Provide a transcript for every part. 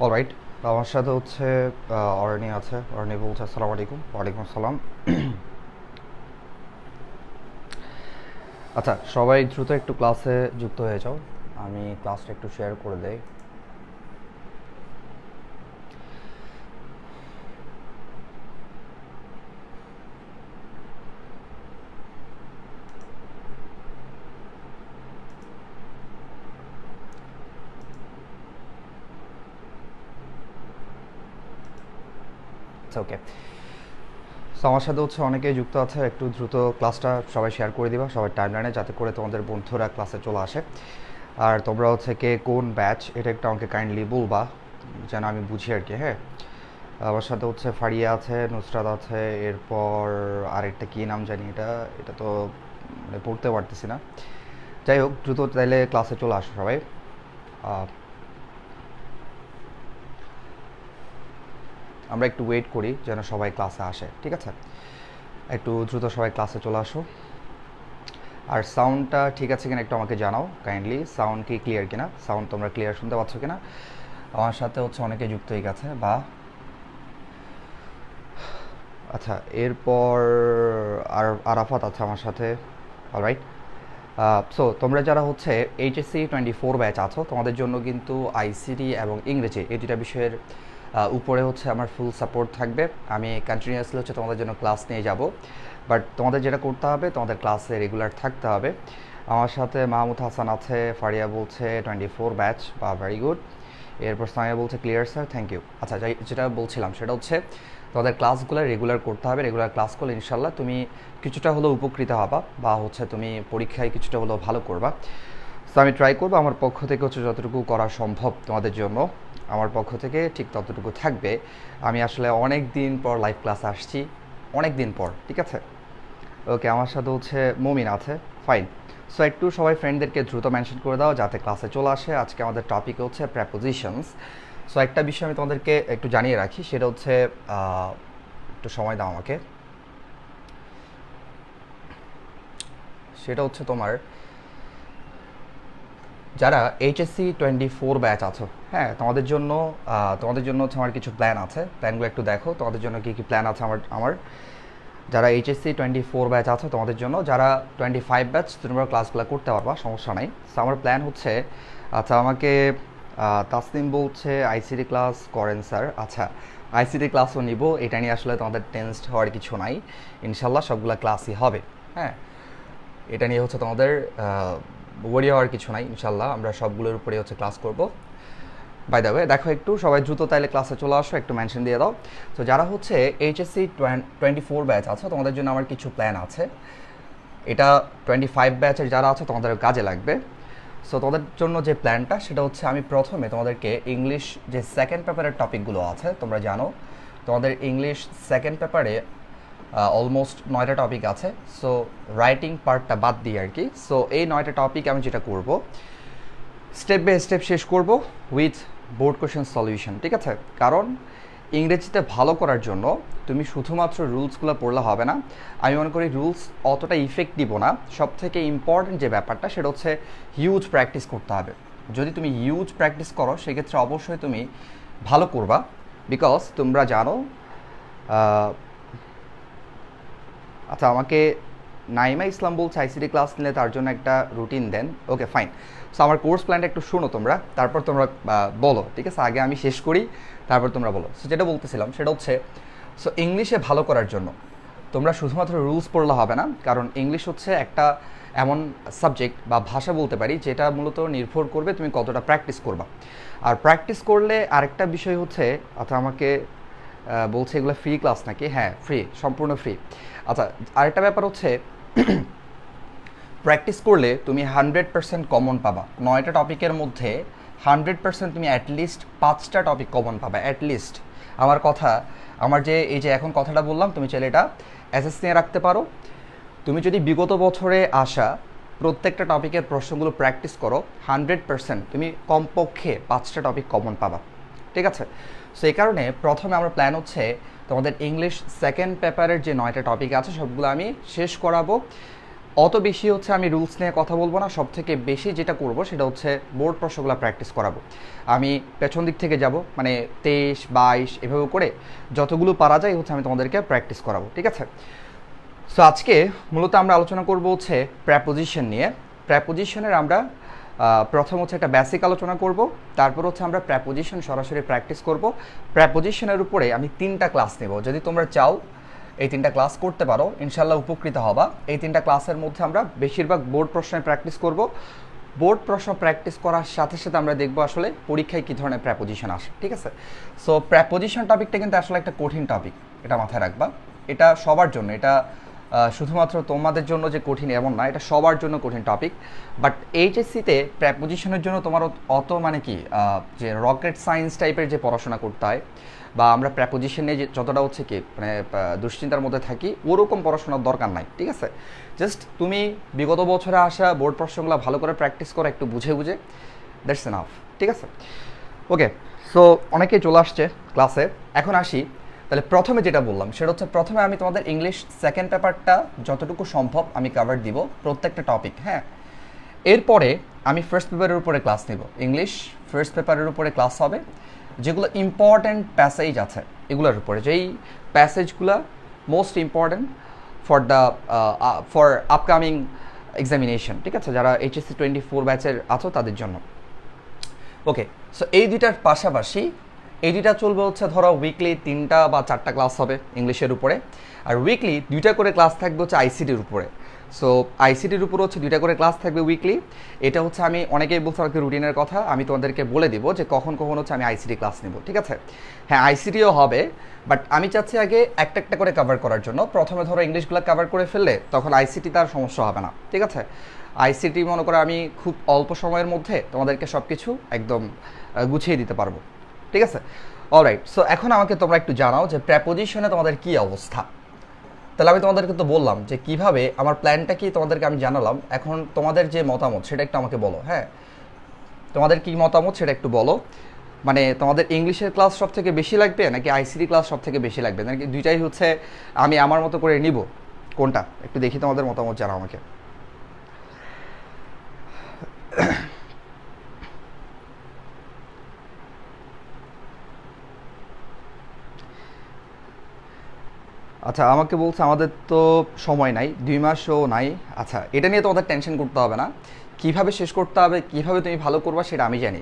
Alright, আমার সাথে হচ্ছে অরণি আছে। অরণি বলছে আসসালামু আলাইকুম। ওয়ালাইকুম আসসালাম। আচ্ছা, সবাই দ্রুত একটু ক্লাসে যুক্ত হয়ে যাও। আমি ক্লাসটা একটু শেয়ার করে দেই। আচ্ছা, ওকে। সো আমার সাথে হচ্ছে অনেকেই যুক্ত আছে। একটু দ্রুত ক্লাসটা সবাই শেয়ার করে দিবা সবাই টাইমলাইনে, যাতে করে তোমাদের বন্ধুরা ক্লাসে চলে আসে। আর তোমরা হচ্ছে কে কোন ব্যাচ এটা একটু আমাকে কাইন্ডলি বলবা, যেন আমি বুঝি আর কি। হ্যাঁ, আমার সাথে হচ্ছে ফারিয়া আছে, নুসরাত আছে, এরপর আরেকটা কী নাম জানি, এটা এটা তো মানে পড়তে পারতেছি না। যাই হোক, দ্রুত তাইলে ক্লাসে চলে আসো সবাই। আমরা একটু ওয়েট করি যেন সবাই ক্লাসে আসে, ঠিক আছে? একটু দ্রুত সবাই ক্লাসে চলে আসো। আর সাউন্ডটা ঠিক আছে কিনা একটু আমাকে জানাও কাইন্ডলি। সাউন্ড কি ক্লিয়ার কিনা, সাউন্ড তোমরা ক্লিয়ার শুনতে পাচ্ছ কিনা? আমার সাথে হচ্ছে অনেকে যুক্ত হয়ে গেছে বা আচ্ছা, এরপর আর আরাফাত আছে আমার সাথে। অলরাইট। সো তোমরা যারা হচ্ছে এইচএসসি 24 ব্যাচ আছো, তোমাদের জন্য কিন্তু আইসিটি এবং ইংরেজি এই দুটা বিষয়ের উপরে হচ্ছে আমার ফুল সাপোর্ট থাকবে। আমি কন্টিনিউয়াসলি হচ্ছে তোমাদের জন্য ক্লাস নিয়ে যাব। বাট তোমাদের যেটা করতে হবে, তোমাদের ক্লাসে রেগুলার থাকতে হবে। আমার সাথে মাহমুদ হাসান আছে, ফারিয়া বলছে 24 ব্যাচ, বা ভেরি গুড। এরপর সামিয়া বলছে ক্লিয়ার স্যার, থ্যাংক ইউ। আচ্ছা, যেটা বলছিলাম সেটা হচ্ছে তোমাদের ক্লাসগুলো রেগুলার করতে হবে। রেগুলার ক্লাস করলে ইনশাল্লাহ তুমি কিছুটা হলেও উপকৃত হবা, বা হচ্ছে তুমি পরীক্ষায় কিছুটা হলেও ভালো করবা। সো আমি ট্রাই করবো আমার পক্ষ থেকে হচ্ছে যতটুকু করা সম্ভব তোমাদের জন্য। আমার পক্ষ থেকে ঠিক ততটুকু থাকবে। আমি আসলে অনেক দিন পর লাইভ ক্লাসে আসছি, অনেক দিন পর, ঠিক আছে? ওকে, আমার সাথে হচ্ছে মমিন আছে। ফাইন। সো একটু সবাই ফ্রেন্ডদেরকে দ্রুত মেনশন করে দাও যাতে ক্লাসে চলে আসে। আজকে আমাদের টপিক হচ্ছে প্রেপোজিশনস। সো একটা বিষয় আমি তোমাদেরকে একটু জানিয়ে রাখি, সেটা হচ্ছে একটু সময় দাও আমাকে। সেটা হচ্ছে তোমার যারা এইচএসসি 24 ব্যাচ আছো, হ্যাঁ, তোমাদের জন্য হচ্ছে আমার কিছু প্ল্যান আছে। প্ল্যানগুলো একটু দেখো, তোমাদের জন্য কী কী প্ল্যান আছে আমার। যারা এইচএসসি 24 ব্যাচ আছে তোমাদের জন্য, যারা 25 ব্যাচ তোমরা ক্লাসগুলো করতে পারবা, সমস্যা নাই। সো আমার প্ল্যান হচ্ছে, আচ্ছা আমাকে তাসনিম বলছে আইসিটি ক্লাস করেন স্যার। আচ্ছা, আইসিটি ক্লাসও নিব, এটা নিয়ে আসলে তোমাদের টেনসড হওয়ার কিছু নাই। ইনশাল্লাহ সবগুলো ক্লাসই হবে। হ্যাঁ, এটা নিয়ে হচ্ছে তোমাদের ওয়ারি হওয়ার কিছু নাই। ইনশাল্লাহ আমরা সবগুলোর উপরে হচ্ছে ক্লাস করব। বাই দ্য ওয়ে, দেখো একটু সবাই দ্রুত তাইলে ক্লাসে চলে আসো, একটু মেনশন দিয়ে দাও। তো যারা হচ্ছে এইচএসসি 24 ব্যাচ আছে, তোমাদের জন্য আমার কিছু প্ল্যান আছে। এটা 25 ব্যাচের যারা আছে তোমাদের কাজে লাগবে। সো তোমাদের জন্য যে প্ল্যানটা, সেটা হচ্ছে আমি প্রথমে তোমাদেরকে ইংলিশ যে সেকেন্ড পেপারের টপিকগুলো আছে, তোমরা জানো তোমাদের ইংলিশ সেকেন্ড পেপারে অলমোস্ট 9টা টপিক আছে। সো রাইটিং পার্টটা বাদ দিয়ে আর কি। সো এই 9টা টপিক আমি যেটা করব, স্টেপ বাই স্টেপ শেষ করব উইথ বোর্ড কোয়েশ্চেন সলিউশন, ঠিক আছে? কারণ ইংরেজিতে ভালো করার জন্য তুমি শুধুমাত্র রুলসগুলো পড়লে হবে না। আমি মনে করি রুলস অতটা ইফেক্টিভ না। সব থেকে ইম্পর্টেন্ট যে ব্যাপারটা, সেটা হচ্ছে হিউজ প্র্যাকটিস করতে হবে। যদি তুমি হিউজ প্র্যাকটিস করো, সেক্ষেত্রে অবশ্যই তুমি ভালো করবা। বিকজ তোমরা জানো, আচ্ছা আমাকে নাইমা ইসলাম বলছে আইসিটি ক্লাস নিলে তার জন্য একটা রুটিন দেন। ওকে, ফাইন। সো আমার কোর্স প্ল্যানটা একটু শোনো তোমরা, তারপর তোমরা বলো, ঠিক আছে? আগে আমি শেষ করি, তারপর তোমরা বলো। সো যেটা বলতেছিলাম সেটা হচ্ছে, সো ইংলিশে ভালো করার জন্য তোমরা শুধুমাত্র রুলস পড়লে হবে না। কারণ ইংলিশ হচ্ছে একটা এমন সাবজেক্ট বা ভাষা বলতে পারি, যেটা মূলত নির্ভর করবে তুমি কতটা প্র্যাকটিস করবা। আর প্র্যাকটিস করলে আরেকটা বিষয় হচ্ছে, আচ্ছা আমাকে বলছে এগুলো ফ্রি ক্লাস নাকি? হ্যাঁ, ফ্রি, সম্পূর্ণ ফ্রি। আচ্ছা, আরেকটা ব্যাপার হচ্ছে প্র্যাকটিস করলে তুমি 100% কমন পাবা। 9টা টপিকের মধ্যে 100% তুমি অ্যাটলিস্ট 5টা টপিক কমন পাবা, অ্যাটলিস্ট। আমার কথা, আমার যে এই যে এখন কথাটা বললাম, তুমি চাইলে এটা অ্যাসেস নিয়ে রাখতে পারো। তুমি যদি বিগত বছরে আসা প্রত্যেকটা টপিকের প্রশ্নগুলো প্র্যাকটিস করো, 100% তুমি কমপক্ষে 5টা টপিক কমন পাবা, ঠিক আছে? সো এই কারণে প্রথমে আমার প্ল্যান হচ্ছে তোমাদের ইংলিশ সেকেন্ড পেপারের যে 9টা টপিক আছে সবগুলো আমি শেষ করাবো। অত বেশি হচ্ছে আমি রুলস নিয়ে কথা বলবো না, সব থেকে বেশি যেটা করব সেটা হচ্ছে বোর্ড প্রশ্নগুলো প্র্যাকটিস করাবো। আমি পেছন দিক থেকে যাব, মানে 23, 22 এভাবে করে যতগুলো পারা যায় হচ্ছে আমি তোমাদেরকে প্র্যাকটিস করাবো, ঠিক আছে? সো আজকে মূলত আমরা আলোচনা করব হচ্ছে প্র্যাপোজিশন নিয়ে। প্র্যাপোজিশনের আমরা প্রথম হচ্ছে একটা বেসিক আলোচনা করব, তারপর হচ্ছে আমরা প্র্যাপোজিশন সরাসরি প্র্যাকটিস করব। প্র্যাপোজিশনের উপরে আমি 3টা ক্লাস নেব। যদি তোমরা চাও এই 3টা ক্লাস করতে পারো, ইনশাল্লাহ উপকৃত হবা। এই 3টা ক্লাসের মধ্যে আমরা বেশিরভাগ বোর্ড প্রশ্নের প্র্যাকটিস করব। বোর্ড প্রশ্ন প্র্যাকটিস করার সাথে সাথে আমরা দেখব আসলে পরীক্ষায় কী ধরনের প্র্যাপোজিশন আসে, ঠিক আছে? সো প্র্যাপোজিশন টপিকটা কিন্তু আসলে একটা কঠিন টপিক, এটা মাথায় রাখবা। এটা সবার জন্য, এটা শুধুমাত্র তোমাদের জন্য যে কঠিন এমন না, এটা সবার জন্য কঠিন টপিক। বাট এইচএসসিতে প্র্যাপোজিশনের জন্য তোমার অত মানে কি যে রকেট সায়েন্স টাইপের যে পড়াশোনা করতে হয়, বা আমরা প্র্যাপোজিশন নিয়ে যে যতটা হচ্ছে কি মানে দুশ্চিন্তার মধ্যে থাকি, ওরকম পড়াশোনার দরকার নাই, ঠিক আছে? জাস্ট তুমি বিগত বছরে আসা বোর্ড প্রশ্নগুলো ভালো করে প্র্যাকটিস করো, একটু বুঝে বুঝে, দ্যাটস এনাফ, ঠিক আছে? ওকে, সো অনেকেই চলে আসছে ক্লাসে। এখন আসি, তাহলে প্রথমে যেটা বললাম সেটা হচ্ছে প্রথমে আমি তোমাদের ইংলিশ সেকেন্ড পেপারটা যতটুকু সম্ভব আমি কভার দিব, প্রত্যেকটা টপিক, হ্যাঁ। এরপরে আমি ফার্স্ট পেপারের উপরে ক্লাস নিব। ইংলিশ ফার্স্ট পেপারের উপরে ক্লাস হবে, যেগুলো ইম্পর্ট্যান্ট প্যাসেজ আছে এগুলোর উপরে, যেই প্যাসেজগুলো most important for upcoming examination, ঠিক আছে, যারা এইচএসসি 24 ব্যাচের আছো তাদের জন্য। ওকে, সো এই দুইটার পাশাপাশি এই দুইটা চলবে হচ্ছে ধরো উইকলি 3টা বা 4টা ক্লাস হবে ইংলিশের উপরে, আর উইকলি 2টা করে ক্লাস থাকবে হচ্ছে আইসিটির উপরে। সো আইসিটির উপরে হচ্ছে 2টা করে ক্লাস থাকবে উইকলি। এটা হচ্ছে আমি অনেকেই বলতে আমাকে রুটিনের কথা, আমি তোমাদেরকে বলে দিব যে কখন কখন হচ্ছে আমি আইসিটি ক্লাস নেব, ঠিক আছে? হ্যাঁ, আইসিটিও হবে, বাট আমি চাচ্ছি আগে একটা একটা করে কভার করার জন্য। প্রথমে ধরো ইংলিশগুলো কভার করে ফেললে তখন আইসিটি তার সমস্যা হবে না, ঠিক আছে? আইসিটি মনে করো আমি খুব অল্প সময়ের মধ্যে তোমাদেরকে সব কিছু একদম গুছিয়ে দিতে পারবো, ঠিক আছে? অলরাইট, সো এখন আমাকে তোমরা একটু জানাও যে প্র্যাপোজিশনে তোমাদের কী অবস্থা। তাহলে আমি তোমাদেরকে তো বললাম যে কিভাবে আমার প্ল্যানটা কি তোমাদেরকে আমি জানালাম। এখন তোমাদের যে মতামত সেটা একটু আমাকে বলো, হ্যাঁ, তোমাদের কি মতামত সেটা একটু বলো। মানে তোমাদের ইংলিশের ক্লাস সব থেকে বেশি লাগবে নাকি আইসিটি ক্লাস সব থেকে বেশি লাগবে, নাকি দুইটাই হচ্ছে আমি আমার মতো করে নিব, কোনটা একটু দেখি তোমাদের মতামত জানাও আমাকে। আচ্ছা, আমাকে বলছে আমাদের তো সময় নাই, 2 মাসও নাই। আচ্ছা, এটা নিয়ে তোমাদের টেনশন করতে হবে না, কিভাবে শেষ করতে হবে, কিভাবে তুমি ভালো করবা সেটা আমি জানি।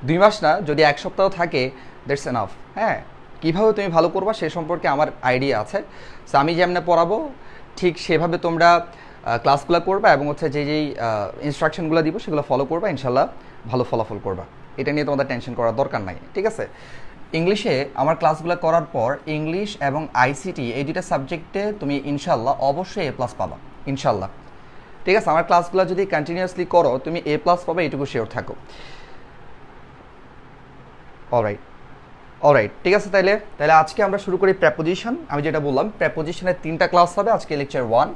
2 মাস না, যদি 1 সপ্তাহ থাকে দ্যাটস এনাফ, হ্যাঁ। কীভাবে তুমি ভালো করবা সে সম্পর্কে আমার আইডিয়া আছে। সো আমি যেমন পড়াবো ঠিক সেভাবে তোমরা ক্লাসগুলো করবা, এবং হচ্ছে যেই ইনস্ট্রাকশনগুলো দিব সেগুলো ফলো করবা, ইনশাল্লাহ ভালো ফলাফল করবা। এটা নিয়ে তোমাদের টেনশন করার দরকার নাই, ঠিক আছে? ইংলিশে আমার ক্লাসগুলো করার পর ইংলিশ এবং আইসিটি এই দুইটা সাবজেক্টে তুমি ইনশাল্লাহ অবশ্যই এ প্লাস পাবা, ইনশাল্লাহ, ঠিক আছে? আমার ক্লাসগুলো যদি কন্টিনিউয়াসলি করো তুমি এ প্লাস পাবে, এইটুকু শিওর থাকো। অলরাইট, ঠিক আছে। তাহলে আজকে আমরা শুরু করি প্র্যাপোজিশন। আমি যেটা বললাম প্র্যাপোজিশনের 3টা ক্লাস হবে আজকে, লেকচার 1।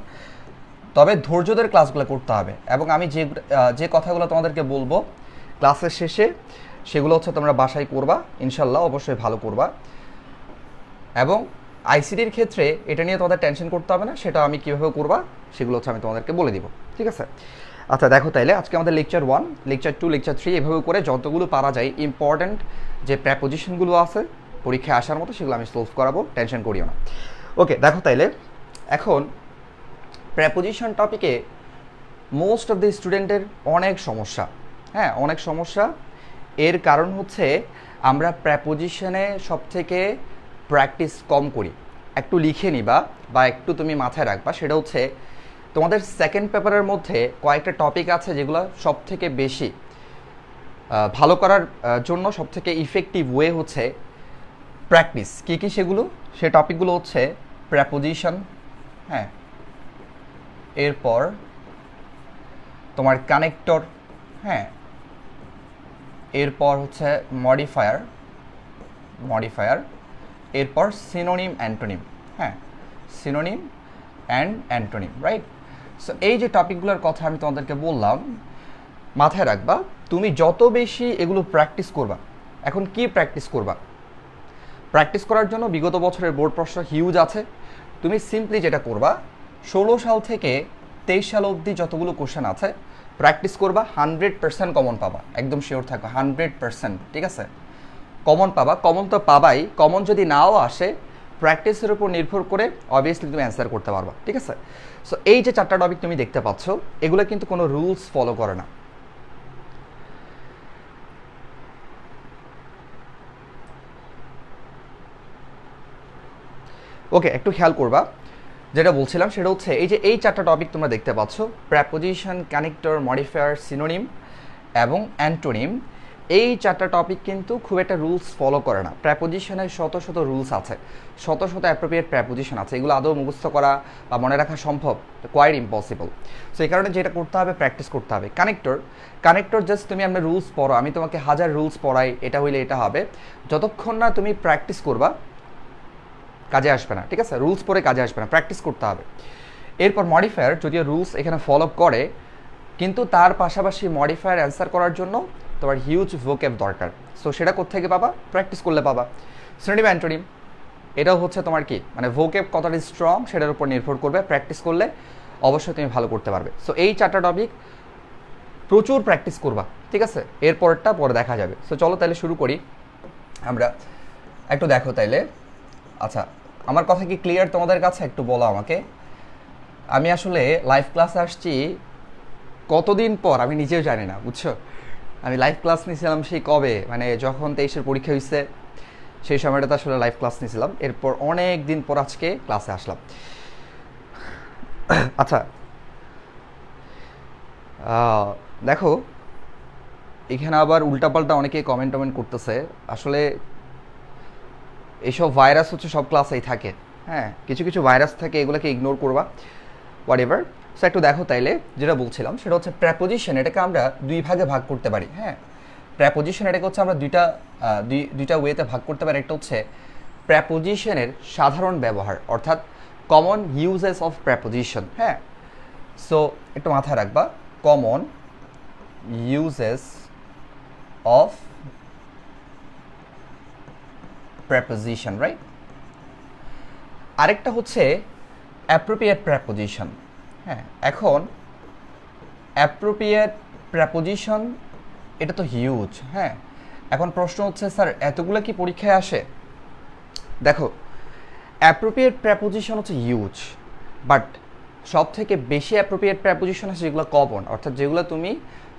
তবে ধৈর্যদের ক্লাসগুলো করতে হবে, এবং আমি যে কথাগুলো তোমাদেরকে বলবো ক্লাসের শেষে সেগুলো হচ্ছে তোমরা বাসায় করবা, ইনশাল্লাহ অবশ্যই ভালো করবা। এবং আইসিটির ক্ষেত্রে এটা নিয়ে তোমাদের টেনশন করতে হবে না, সেটা আমি কীভাবে করবা সেগুলো হচ্ছে আমি তোমাদেরকে বলে দিব, ঠিক আছে? আচ্ছা দেখো, তাইলে আজকে আমাদের লেকচার 1, লেকচার 2, লেকচার 3 এভাবে করে যতগুলো পারা যায় ইম্পর্ট্যান্ট যে প্র্যাপোজিশনগুলো আছে পরীক্ষায় আসার মতো সেগুলো আমি সলভ করাবো, টেনশন করিও না। ওকে, দেখো তাইলে এখন প্র্যাপোজিশন টপিকে মোস্ট অফ দ্য স্টুডেন্টের অনেক সমস্যা, হ্যাঁ অনেক সমস্যা। এর কারণ হচ্ছে আমরা প্র্যাপোজিশনে সব থেকে প্র্যাকটিস কম করি। একটু লিখে নিবা বা একটু তুমি মাথায় রাখবা, সেটা হচ্ছে তোমাদের সেকেন্ড পেপারের মধ্যে কয়েকটা টপিক আছে যেগুলো সব থেকে বেশি ভালো করার জন্য সব থেকে ইফেক্টিভ ওয়ে হচ্ছে প্র্যাকটিস। কী কী সেগুলো? সে টপিকগুলো হচ্ছে প্র্যাপোজিশন, হ্যাঁ, এরপর তোমার কানেক্টর, হ্যাঁ, এরপর হচ্ছে মডিফায়ার, এরপর সিনোনিম অ্যান্টোনিম, হ্যাঁ, synonym and antonym, right? So এই যে টপিকগুলোর কথা আমি তোমাদেরকে বললাম, মাথায় রাখবা। তুমি যত বেশি এগুলো প্র্যাকটিস করবা, এখন কি প্র্যাকটিস করবা? প্র্যাকটিস করার জন্য বিগত বছরের বোর্ড প্রশ্ন হিউজ আছে। তুমি সিম্পলি যেটা করবা, 16 সাল থেকে 23 সাল অবধি যতগুলো কোশ্চেন আছে প্র্যাকটিস করবা, 100% কমন পাবা, একদম শিওর থাকবা 100%। ঠিক আছে, কমন পাবা, কমন তো পাবাই, কমন যদি নাও আসে প্র্যাকটিসের উপর নির্ভর করে অবভিয়াসলি তুমি অ্যান্সার করতে পারবা। ঠিক আছে, সো এই যে 4টা টপিক তুমি দেখতে পাচ্ছ এগুলো কিন্তু কোনো রুলস ফলো করে না। ওকে, একটু খেয়াল করবা, যেটা বলছিলাম সেটা হচ্ছে এই যে এই 4টা টপিক তোমরা দেখতে পাচ্ছ, প্রেপোজিশন, কানেক্টর, মডিফায়ার, সিনোনিম এবং অ্যান্টোনিম, এই 4টা টপিক কিন্তু খুব একটা রুলস ফলো করে না। প্রেপোজিশনের শত শত রুলস আছে, শত শত অ্যাপ্রোপ্রিয়েট প্রেপোজিশন আছে, এগুলো আদৌ মুখস্থ করা বা মনে রাখা সম্ভব? Quite impossible. সো এই কারণে যেটা করতে হবে, প্র্যাকটিস করতে হবে। কানেক্টর জাস্ট তুমি আমরা রুলস পড়ো, আমি তোমাকে 1000 রুলস পড়াই, এটা হইলে এটা হবে, যতক্ষণ না তুমি প্র্যাকটিস করবা কাজে আসবে না। ঠিক আছে, রুলস পরে কাজে আসবে না, প্র্যাকটিস করতে হবে। এরপর মডিফায়ার, যদিও রুলস এখানে ফলো করে কিন্তু তার পাশাপাশি মডিফায়ার অ্যান্সার করার জন্য তোমার হিউজ ভোকেব দরকার। সো সেটা কোত্থেকে পাবা? প্র্যাকটিস করলে পাবা। সিনোনিম, অ্যান্টোনিম, এটাও হচ্ছে তোমার কি মানে ভোকেব কতটা স্ট্রং সেটার উপর নির্ভর করবে, প্র্যাকটিস করলে অবশ্যই তুমি ভালো করতে পারবে। সো এই 4টা টপিক প্রচুর প্র্যাকটিস করবা। ঠিক আছে, এরপরটা পরে দেখা যাবে। সো চলো তাহলে শুরু করি আমরা। একটু দেখো তাইলে, আচ্ছা আমার কথা কি ক্লিয়ার তোমাদের কাছে? একটু বলো আমাকে। আমি আসলে লাইভ ক্লাসে আসছি কতদিন পর আমি নিজেও জানি না, বুঝছো। আমি লাইভ ক্লাস নিয়েছিলাম সেই কবে, মানে যখন 23-এর পরীক্ষা হয়েছে সেই সময়টাতে আসলে লাইভ ক্লাস নিয়েছিলাম। এরপর অনেক দিন পর আজকে ক্লাসে আসলাম। আচ্ছা দেখো, এখানে আবার উল্টাপাল্টা অনেকে কমেন্ট করতেছে। আসলে এইসব ভাইরাস হচ্ছে সব ক্লাসেই থাকে, হ্যাঁ কিছু কিছু ভাইরাস থাকে, এগুলোকে ইগনোর করবা, হোয়াট এভার। সো একটু দেখো তাইলে, যেটা বলছিলাম সেটা হচ্ছে প্রেপোজিশন, এটাকে আমরা 2 ভাগে ভাগ করতে পারি। হ্যাঁ, প্রেপোজিশন এটাকে হচ্ছে আমরা দুইটা ওয়েতে ভাগ করতে পারি। একটা হচ্ছে প্রেপোজিশনের সাধারণ ব্যবহার, অর্থাৎ কমন ইউজেস অফ প্রেপোজিশন। হ্যাঁ, সো একটু মাথায় রাখবা, common uses of preposition, right. আরেকটা হচ্ছে অ্যাপ্রোপ্রিয়েট প্রেপোজিশন। হ্যাঁ, এখন অ্যাপ্রোপ্রিয়েট প্রেপোজিশন এটা তো হিউজ। হ্যাঁ, এখন প্রশ্ন হচ্ছে স্যার এতগুলো কি পরীক্ষায় আসে? দেখো, অ্যাপ্রোপ্রিয়েট প্রেপোজিশন হচ্ছে হিউজ, বাট সব থেকে বেশি অ্যাপ্রোপ্রিয়েট প্রেপোজিশন আছে যেগুলো কমন, অর্থাৎ যেগুলো তুমি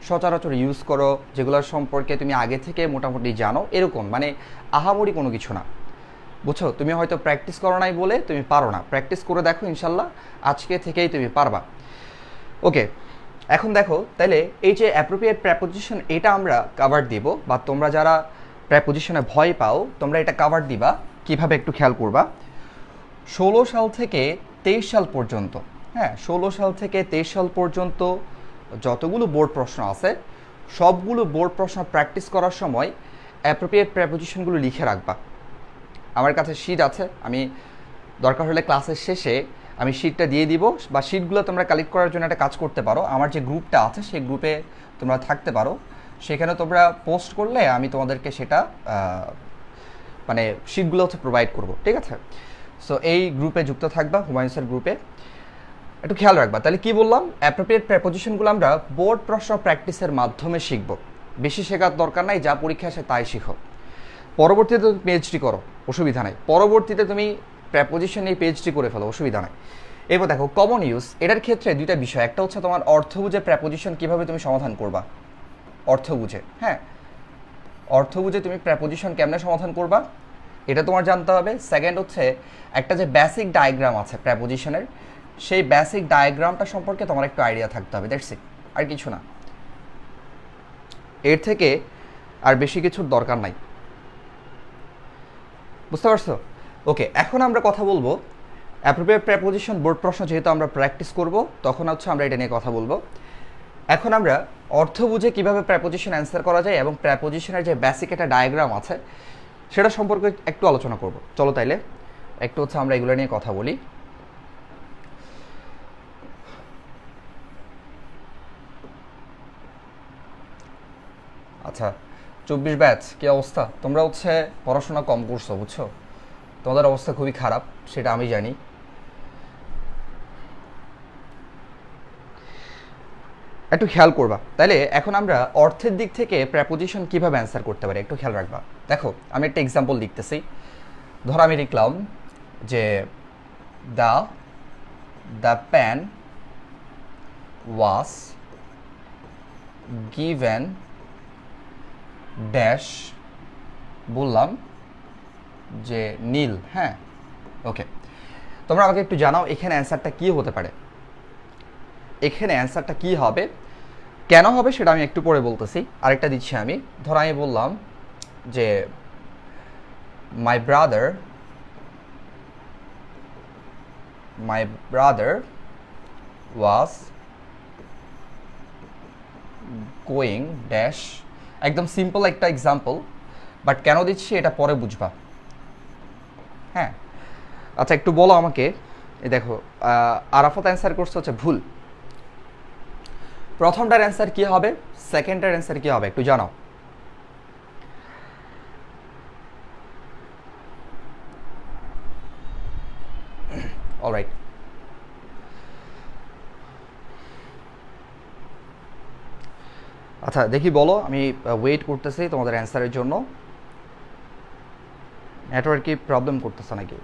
সচরাচর ইউজ করো, যেগুলোর সম্পর্কে তুমি আগে থেকে মোটামুটি জানো, এরকম মানে আহামরি কোনো কিছু না, বুঝছো। তুমি হয়তো প্র্যাকটিস করো নাই বলে তুমি পারো না, প্র্যাকটিস করে দেখো, ইনশাল্লাহ আজকে থেকেই তুমি পারবা। ওকে, এখন দেখো তাহলে এই যে অ্যাপ্রোপ্রিয়েট প্রেপোজিশন, এটা আমরা কাভার দিব, বা তোমরা যারা প্রেপোজিশনে ভয় পাও তোমরা এটা কাভার দিবা কিভাবে একটু খেয়াল করবা। 16 সাল থেকে 23 সাল পর্যন্ত, হ্যাঁ 16 সাল থেকে 23 সাল পর্যন্ত যতগুলো বোর্ড প্রশ্ন আছে সবগুলো বোর্ড প্রশ্ন প্র্যাকটিস করার সময় অ্যাপ্রোপ্রিয়েট প্রেপোজিশনগুলো লিখে রাখবা। আমার কাছে শিট আছে, আমি দরকার হলে ক্লাসের শেষে আমি শিটটা দিয়ে দিব, বা শিটগুলো তোমরা কালেক্ট করার জন্য একটা কাজ করতে পারো, আমার যে গ্রুপটা আছে সেই গ্রুপে তোমরা থাকতে পারো, সেখানে তোমরা পোস্ট করলে আমি তোমাদেরকে সেটা মানে শিটগুলো হচ্ছে প্রোভাইড করব। ঠিক আছে, সো এই গ্রুপে যুক্ত থাকবা, হুমায়ুন গ্রুপে। একটু খেয়াল রাখবা, তাহলে কি বললাম, অ্যাপ্রোপ্রিয়েট প্রেপোজিশনগুলো আমরা বোর্ড প্রশ্ন প্র্যাকটিসের মাধ্যমে শিখব, বেশি শেখার দরকার নাই, যা পরীক্ষা আসে তাই শিখো। পরবর্তীতে তুমি পিএইচডি করো, অসুবিধা নাই, পরবর্তীতে তুমি প্রেপোজিশন নিয়ে পিএইচডি করে ফেলো, অসুবিধা নাই। এরপর দেখো কমন ইউজ, এটার ক্ষেত্রে দুইটা বিষয়, একটা হচ্ছে তোমার অর্থ বুঝে প্রেপোজিশন কীভাবে তুমি সমাধান করবা, অর্থ বুঝে। হ্যাঁ, অর্থ বুঝে তুমি প্রেপোজিশন কেমনে সমাধান করবা এটা তোমার জানতে হবে। সেকেন্ড হচ্ছে একটা যে বেসিক ডায়াগ্রাম আছে প্রেপোজিশনের, সেই বেসিক ডায়াগ্রামটা সম্পর্কে তোমার একটু আইডিয়া থাকতে হবে, দ্যাটস ইট, আর কিছু না, এর থেকে আর বেশি কিছুর দরকার নাই, বুঝতে পারছো? ওকে, এখন আমরা কথা বলবো অ্যাপ্রোপ্রিয়েট প্রেপোজিশন বোর্ড প্রশ্ন যেহেতু আমরা প্র্যাকটিস করব, তখন হচ্ছে আমরা এটা নিয়ে কথা বলবো। এখন আমরা অর্থ বুঝে কীভাবে প্রেপোজিশন অ্যান্সার করা যায় এবং প্রেপোজিশনের যে বেসিক একটা ডায়াগ্রাম আছে সেটা সম্পর্কে একটু আলোচনা করব। চলো তাইলে একটু হচ্ছে আমরা এগুলো নিয়ে কথা বলি। আচ্ছা 24 ব্যাচ কী অবস্থা? তোমরা হচ্ছে পড়াশোনা কম করছো, বুঝছো, তোমাদের অবস্থা খুবই খারাপ, সেটা আমি জানি। একটু খেয়াল করবা। তাইলে এখন আমরা অর্থের দিক থেকে প্রেপোজিশন কিভাবে অ্যান্সার করতে পারি একটু খেয়াল রাখবা। দেখো আমি একটা এক্সাম্পল লিখতেছি। ধরো আমি লিখলাম যে the pen was given dash, বললাম যে নীল। হ্যাঁ, ওকে, তোমরা আমাকে একটু জানাও এখানে অ্যান্সারটা কি হতে পারে। এখানে অ্যান্সারটা কি হবে, কেন হবে সেটা আমি একটু পরে বলতেছি। আরেকটা দিচ্ছি আমি। ধরো আমি বললাম যে my brother was going dash. একদম সিম্পল একটা এক্সাম্পল, বাট কেন দিচ্ছি এটা পরে বুঝবা। হ্যাঁ, আচ্ছা একটু বলো আমাকে। এই দেখো আরাফাত অ্যান্সার করছে হচ্ছে ভুল। প্রথমটার অ্যান্সার কি হবে, সেকেন্ডটার অ্যান্সার কি হবে একটু জানাও। অলরাইট, আচ্ছা দেখি বলো, আমি ওয়েট করতেছি তোমাদের অ্যান্সারের জন্য। নেটওয়ার্ক কি প্রবলেম করতেছে নাকি?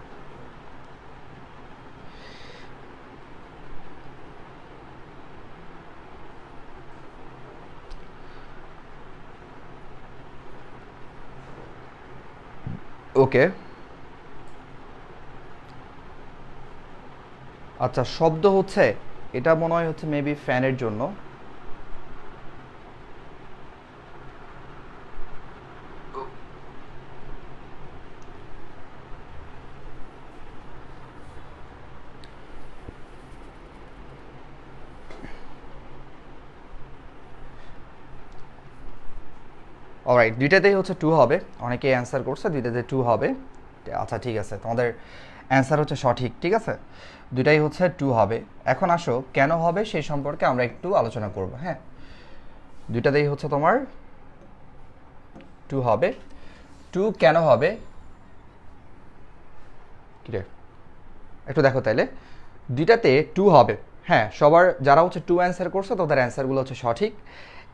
ওকে, আচ্ছা শব্দ হচ্ছে, এটা মনে হয় হচ্ছে মেবি ফ্যানের জন্য। অলরাইট, দুইটাতেই হচ্ছে 2 হবে। অনেকেই অ্যান্সার করছে দুইটাতে 2 হবে। আচ্ছা ঠিক আছে, তোমাদের অ্যান্সার হচ্ছে সঠিক। ঠিক আছে, দুইটাই হচ্ছে 2 হবে। এখন আসো কেন হবে সেই সম্পর্কে আমরা একটু আলোচনা করব। হ্যাঁ, দুইটাতেই হচ্ছে তোমার 2 হবে। 2 কেন হবে কিরে একটু দেখো তাইলে। দুইটাতে 2 হবে। হ্যাঁ, সবার যারা হচ্ছে 2 অ্যান্সার করছে তাদের অ্যান্সারগুলো হচ্ছে সঠিক।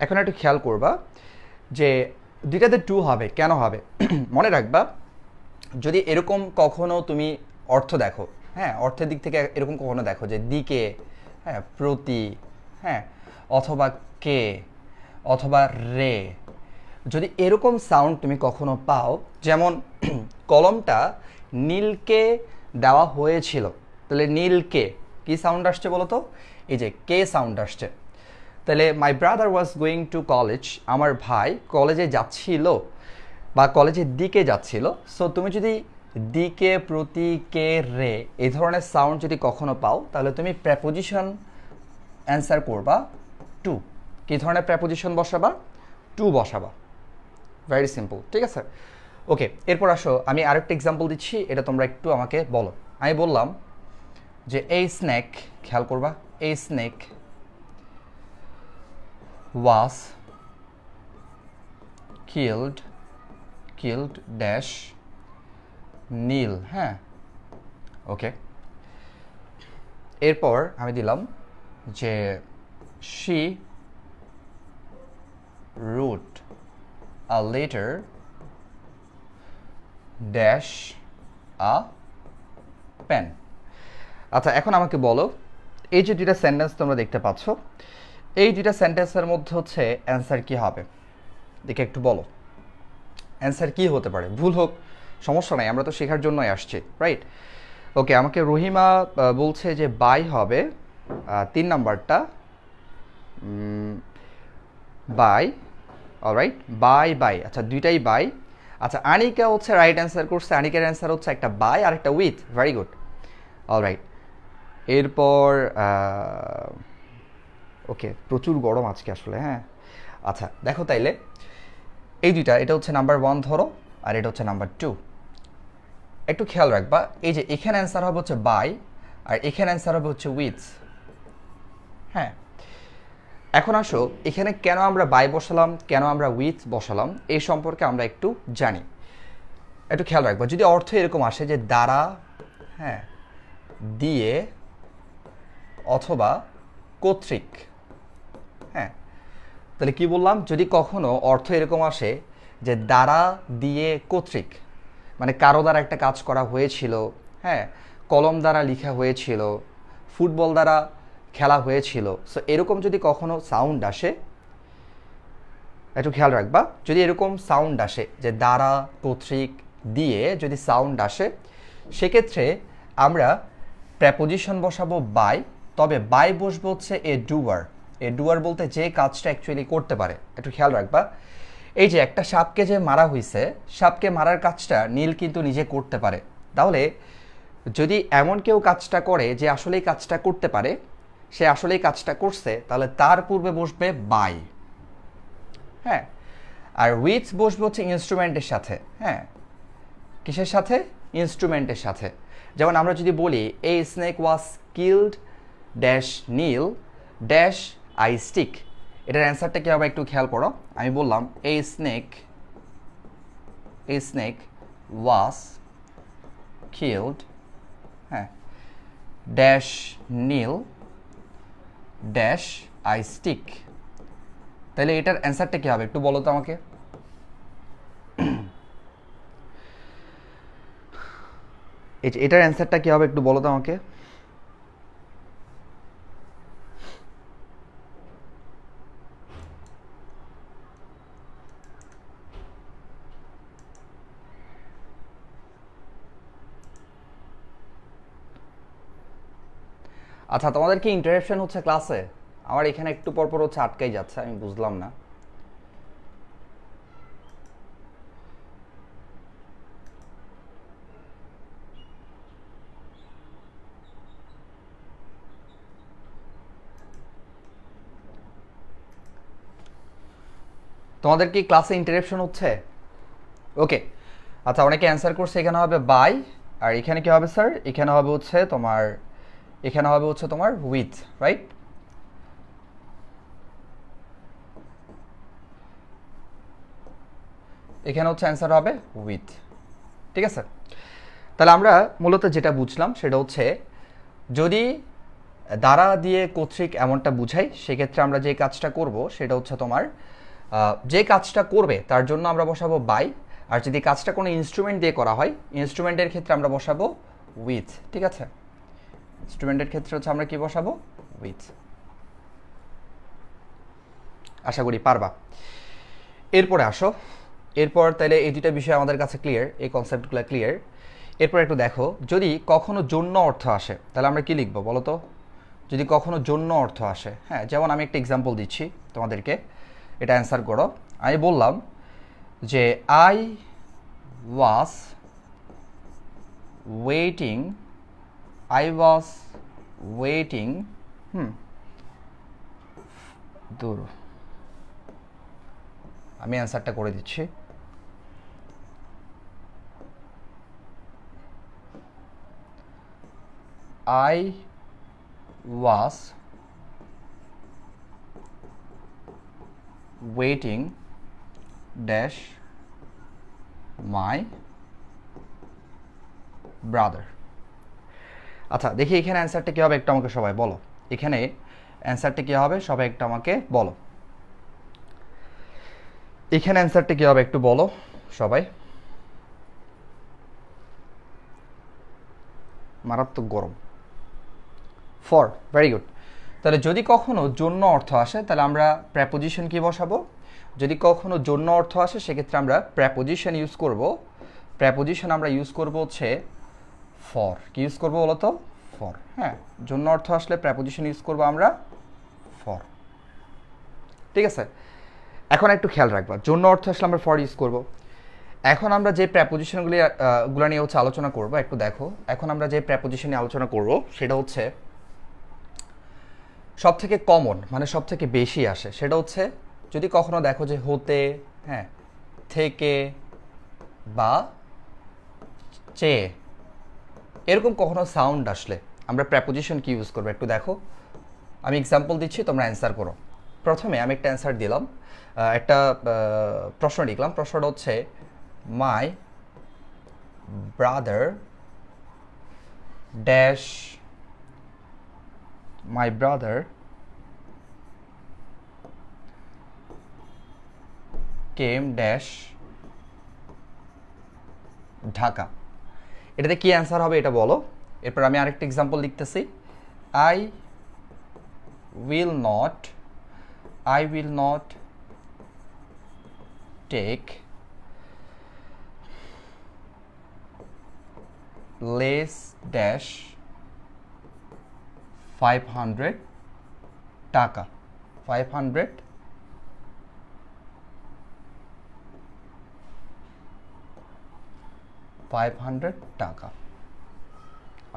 এখন একটু খেয়াল করবা যে দুইটাতে 2 হবে কেন হবে। মনে রাখবা, যদি এরকম কখনো তুমি অর্থ দেখো, হ্যাঁ অর্থের দিক থেকে এরকম কখনো দেখো যে দিকে, হ্যাঁ প্রতি, হ্যাঁ অথবা কে, অথবা রে, যদি এরকম সাউন্ড তুমি কখনো পাও, যেমন কলমটা নীলকে দেওয়া হয়েছিল, তাহলে নীলকে কি সাউন্ড আসছে বলো তো? এই যে কে সাউন্ড আসছে। তাহলে my brother was going to college, আমার ভাই কলেজে যাচ্ছিল বা কলেজের দিকে যাচ্ছিল। সো তুমি যদি দিকে, প্রতি, কে, রে এই ধরনের সাউন্ড যদি কখনো পাও, তাহলে তুমি প্রেপোজিশন অ্যান্সার করবা 2। কী ধরনের প্রেপোজিশন বসাবা? 2 বসাবা। ভেরি সিম্পল, ঠিক আছে। ওকে, এরপর আসো আমি আরেকটা এক্সাম্পল দিচ্ছি, এটা তোমরা একটু আমাকে বলো। আমি বললাম যে এই স্নেক, খেয়াল করবা, এই স্নেক was killed dash নীল। হ্যাঁ, ওকে, এরপর আমি দিলাম যে she wrote a letter dash a pen। আচ্ছা এখন আমাকে বলো, এই যে দুইটা সেন্টেন্স তোমরা দেখতে পাচ্ছ, এই দুইটা সেন্টেন্সের মধ্যে হচ্ছে অ্যান্সার কি হবে দেখে একটু বলো। অ্যান্সার কি হতে পারে? ভুল হোক সমস্যা নাই, আমরা তো শেখার জন্যই আসছি, রাইট? ওকে, আমাকে রহিমা বলছে যে বাই হবে 3 নাম্বারটা, বাই। অলরাইট, বাই বাই, আচ্ছা দুইটাই বাই। আচ্ছা আনিকা হচ্ছে রাইট অ্যান্সার করছে, আনিকার অ্যান্সার হচ্ছে একটা বাই আর একটা উইথ। Very good, alright. এরপর ওকে, প্রচুর গরম আজকে আসলে। হ্যাঁ, আচ্ছা দেখো তাইলে এই দুইটা, এটা হচ্ছে নাম্বার 1 ধরো, আর এটা হচ্ছে নাম্বার 2। একটু খেয়াল রাখবা, এই যে এখানে অ্যান্সার হবে হচ্ছে বাই, আর এখানে অ্যান্সার হবে হচ্ছে উইথ। হ্যাঁ, এখন আসো এখানে কেন আমরা বাই বসালাম, কেন আমরা উইথ বসালাম, এই সম্পর্কে আমরা একটু জানি। একটু খেয়াল রাখবা, যদি অর্থ এরকম আসে যে দ্বারা, হ্যাঁ দিয়ে, অথবা কর্তৃক, হ্যাঁ তাহলে কি বললাম, যদি কখনো অর্থ এরকম আসে যে দ্বারা দিয়ে কর্তৃক, মানে কারো দ্বারা একটা কাজ করা হয়েছিল, হ্যাঁ, কলম দ্বারা লেখা হয়েছিল, ফুটবল দ্বারা খেলা হয়েছিল, সো এরকম যদি কখনো সাউন্ড আসে, একটু খেয়াল রাখবা, যদি এরকম সাউন্ড আসে যে দ্বারা কর্তৃক দিয়ে যদি সাউন্ড আসে, সেক্ষেত্রে আমরা প্রেপোজিশন বসাবো বাই, তবে বাই বসবো হচ্ছে এ ডুয়ার। এ ডুয়ার বলতে যে কাজটা অ্যাকচুয়ালি করতে পারে। একটু খেয়াল রাখবা, এই যে একটা সাপকে যে মারা হয়েছে, সাপকে মারার কাজটা নীল কিন্তু নিজে করতে পারে। তাহলে যদি এমন কেউ কাজটা করে যে আসলেই কাজটা করতে পারে, সে আসলেই কাজটা করছে, তাহলে তার পূর্বে বসবে বাই। হ্যাঁ, আর উইথ বসবে হচ্ছে ইনস্ট্রুমেন্টের সাথে। হ্যাঁ, কিসের সাথে? ইনস্ট্রুমেন্টের সাথে। যেমন আমরা যদি বলি a snake was killed dash nil dash a stick, এটার অ্যান্সারটা কী হবে একটু খেয়াল করো। আমি বললাম এ স্নেক ওয়াজ কিল্ড, হ্যাঁ, dash nil dash a stick, তাহলে এটার অ্যান্সারটা কী হবে একটু বলো তো আমাকে। এটার অ্যান্সারটা কী হবে একটু বলো তো আমাকে। আচ্ছা, তোমাদের কি ইন্টারাপশন হচ্ছে ক্লাসে? আমার এখানে একটু পরপর হচ্ছে আটকাই যাচ্ছে, আমি বুঝলাম না। তোমাদের কি ক্লাসে ইন্টারাপশন হচ্ছে? ওকে, আচ্ছা, অনেকে অ্যান্সার করছে এখানে হবে বাই, আর এখানে কি হবে স্যার? এখানে হবে হচ্ছে তোমার উইথ, রাইট? এখানে হচ্ছে অ্যান্সার হবে উইথ, ঠিক আছে? তাহলে আমরা মূলত যেটা বুঝলাম সেটা হচ্ছে, যদি দ্বারা দিয়ে কর্তৃক এমনটা বুঝাই, সেক্ষেত্রে আমরা যে কাজটা করব সেটা হচ্ছে তোমার, যে কাজটা করবে তার জন্য আমরা বসাবো বাই, আর যদি কাজটা কোনো ইনস্ট্রুমেন্ট দিয়ে করা হয়, ইনস্ট্রুমেন্টের ক্ষেত্রে আমরা বসাবো উইথ, ঠিক আছে? ইনস্ট্রুমেন্টের ক্ষেত্রে হচ্ছে আমরা কি বসাবো? উইথ। আশা করি পারবা। এরপরে আসো, এরপর তাহলে এই দুটা বিষয় আমাদের কাছে ক্লিয়ার, এই কনসেপ্টগুলো ক্লিয়ার। এরপর একটু দেখো, যদি কখনো জন্য অর্থ আসে তাহলে আমরা কি লিখবো বলো তো? যদি কখনো জন্য অর্থ আসে, হ্যাঁ, যেমন আমি একটা এক্সাম্পল দিচ্ছি তোমাদেরকে, এটা অ্যান্সার করো। আমি বললাম যে আই ওয়াজ ওয়েটিং দূর, আমি অ্যান্সারটা করে দিচ্ছি। I was waiting dash my brother। আচ্ছা, দেখি এখানে অ্যান্সারটা কী হবে একটু আমাকে সবাই বলো। এখানে অ্যান্সারটা কী হবে সবাই একটু আমাকে বলো। এখানে অ্যান্সারটা কী হবে একটু বলো সবাই। মারাত্মক গরম। For, very good. তাহলে যদি কখনো জন্য অর্থ আসে তাহলে আমরা প্রেপোজিশন কি বসাবো? যদি কখনো জন্য অর্থ আসে সেক্ষেত্রে আমরা প্রেপোজিশন ইউজ করব। প্রেপোজিশন আমরা ইউজ করব হচ্ছে ফর। কি ইউজ করবো বলো তো? ফর। হ্যাঁ, জন্য অর্থ আসলে প্রেপোজিশন ইউজ করব আমরা ফর, ঠিক আছে? এখন একটু খেয়াল রাখবা, জন্য অর্থ আসলে আমরা ফর ইউজ করব। এখন আমরা যে প্রেপোজিশনগুলো নিয়ে হচ্ছে আলোচনা করব, একটু দেখো। এখন আমরা যে প্রেপোজিশন নিয়ে আলোচনা করব সেটা হচ্ছে সব থেকে কমন, মানে সব থেকে বেশি আসে, সেটা হচ্ছে যদি কখনো দেখো যে হতে, হ্যাঁ, থেকে বা চেয়ে এরকম কখনো সাউন্ড আসলে আমরা প্রেপোজিশন কি ইউজ করবো একটু দেখো। আমি এক্সাম্পল দিচ্ছি, তোমরা অ্যান্সার করো। প্রথমে আমি একটা অ্যান্সার দিলাম, একটা প্রশ্ন লিখলাম। প্রশ্নটা হচ্ছে my brother dash came dash Dhaka. এটাতে কি অ্যান্সার হবে এটা বলো। এরপর আমি আরেকটা এক্সাম্পল লিখতেছি, I will not take less dash 500 টাকা। 500 টাকা।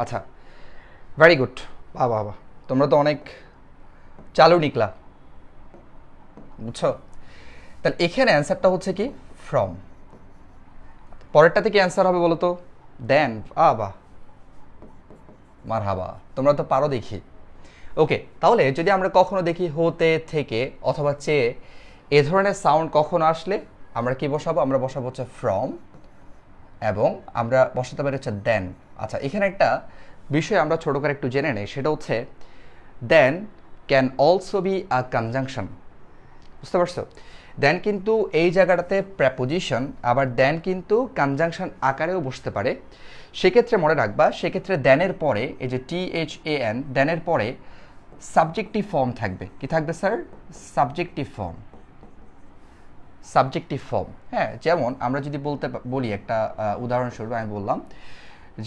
আচ্ছা, ভেরি গুড। বাহ বাহ বাহ, তোমরা তো অনেক চালু নিকলা, বুঝছো। তাহলে এখানে অ্যান্সারটা হচ্ছে কি ফ্রম। পরেরটাতে কি অ্যান্সার হবে বলো তো? দেন। বাহ, মারহাবা, তোমরা তো পারো দেখি। ওকে, তাহলে যদি আমরা কখনো দেখি হতে, থেকে অথবা চেয়ে এ ধরনের সাউন্ড কখনো আসলে আমরা কি বসাবো? আমরা বসাবো হচ্ছে ফ্রম, এবং আমরা বসাতে পারি হচ্ছে দেন। আচ্ছা, এখানে একটা বিষয় আমরা ছোটো করে একটু জেনে নেই, সেটা হচ্ছে then can also be a conjunction. বুঝতে পারছো? দেন কিন্তু এই জায়গাটাতে প্রেপোজিশন, আবার দেন কিন্তু কনজাংশন আকারেও বসতে পারে। সেক্ষেত্রে মনে রাখবা, সেক্ষেত্রে দেনের পরে এই যে THAN, দেনের পরে সাবজেক্টিভ ফর্ম থাকবে। কি থাকবে sir? Subjective form. Subjective form, হ্যাঁ। যেমন আমরা যদি বলি একটা উদাহরণস্বরূপ আমি বললাম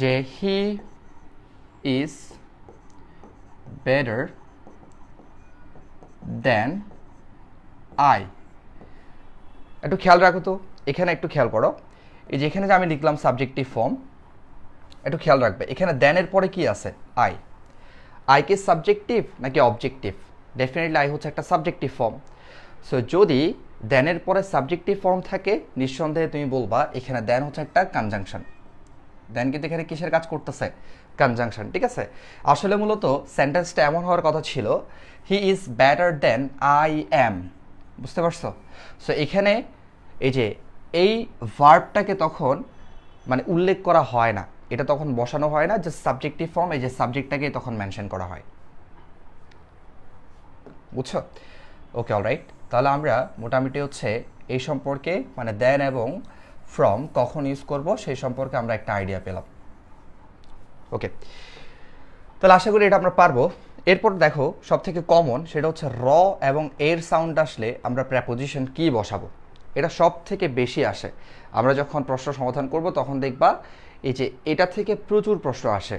যে he is better than I. একটু খেয়াল রাখো তো, এখানে একটু খেয়াল করো, এই যে এখানে যে আমি লিখলাম সাবজেক্টিভ ফর্ম, একটু খেয়াল রাখবে এখানে দেনের পরে কি আছে? আই। আই কি সাবজেক্টিভ নাকি অবজেক্টিভ? ডেফিনেটলি আই হচ্ছে একটা সাবজেক্টিভ ফর্ম। সো যদি দেনের পরে সাবজেক্টিভ ফর্ম থাকে, নিঃসন্দেহে তুমি বলবা এখানে দেন হচ্ছে একটা কনজাংশন। দেন কিন্তু এখানে কিসের কাজ করতেছে? কনজাংশন, ঠিক আছে। আসলে মূলত সেন্টেন্সটা এমন হওয়ার কথা ছিল, he is better than I am. বুঝতে পারছো? সো এখানে এই যে এই ভার্বটাকে তখন মানে উল্লেখ করা হয় না, এটা তখন বসানো হয় না, যে সাবজেক্টিভ ফর্ম, এই যে সাবজেক্টটাকে তখন মেনশন করা হয়। বুঝছো? ওকে, অলরাইট। তাহলে আমরা মোটামুটি হচ্ছে এই সম্পর্কে মানে দেন এবং ফ্রম কখন ইউজ করব সেই সম্পর্কে আমরা একটা আইডিয়া পেলাম। ওকে, তাহলে আশা করি এটা আমরা পারবো। এরপর দেখো সবথেকে কমন, সেটা হচ্ছে র এবং এর সাউন্ড আসলে আমরা প্রেপোজিশন কি বসাবো। এটা সব থেকে বেশি আসে। আমরা যখন প্রশ্ন সমাধান করব তখন দেখবা এই যে এটা থেকে প্রচুর প্রশ্ন আসে,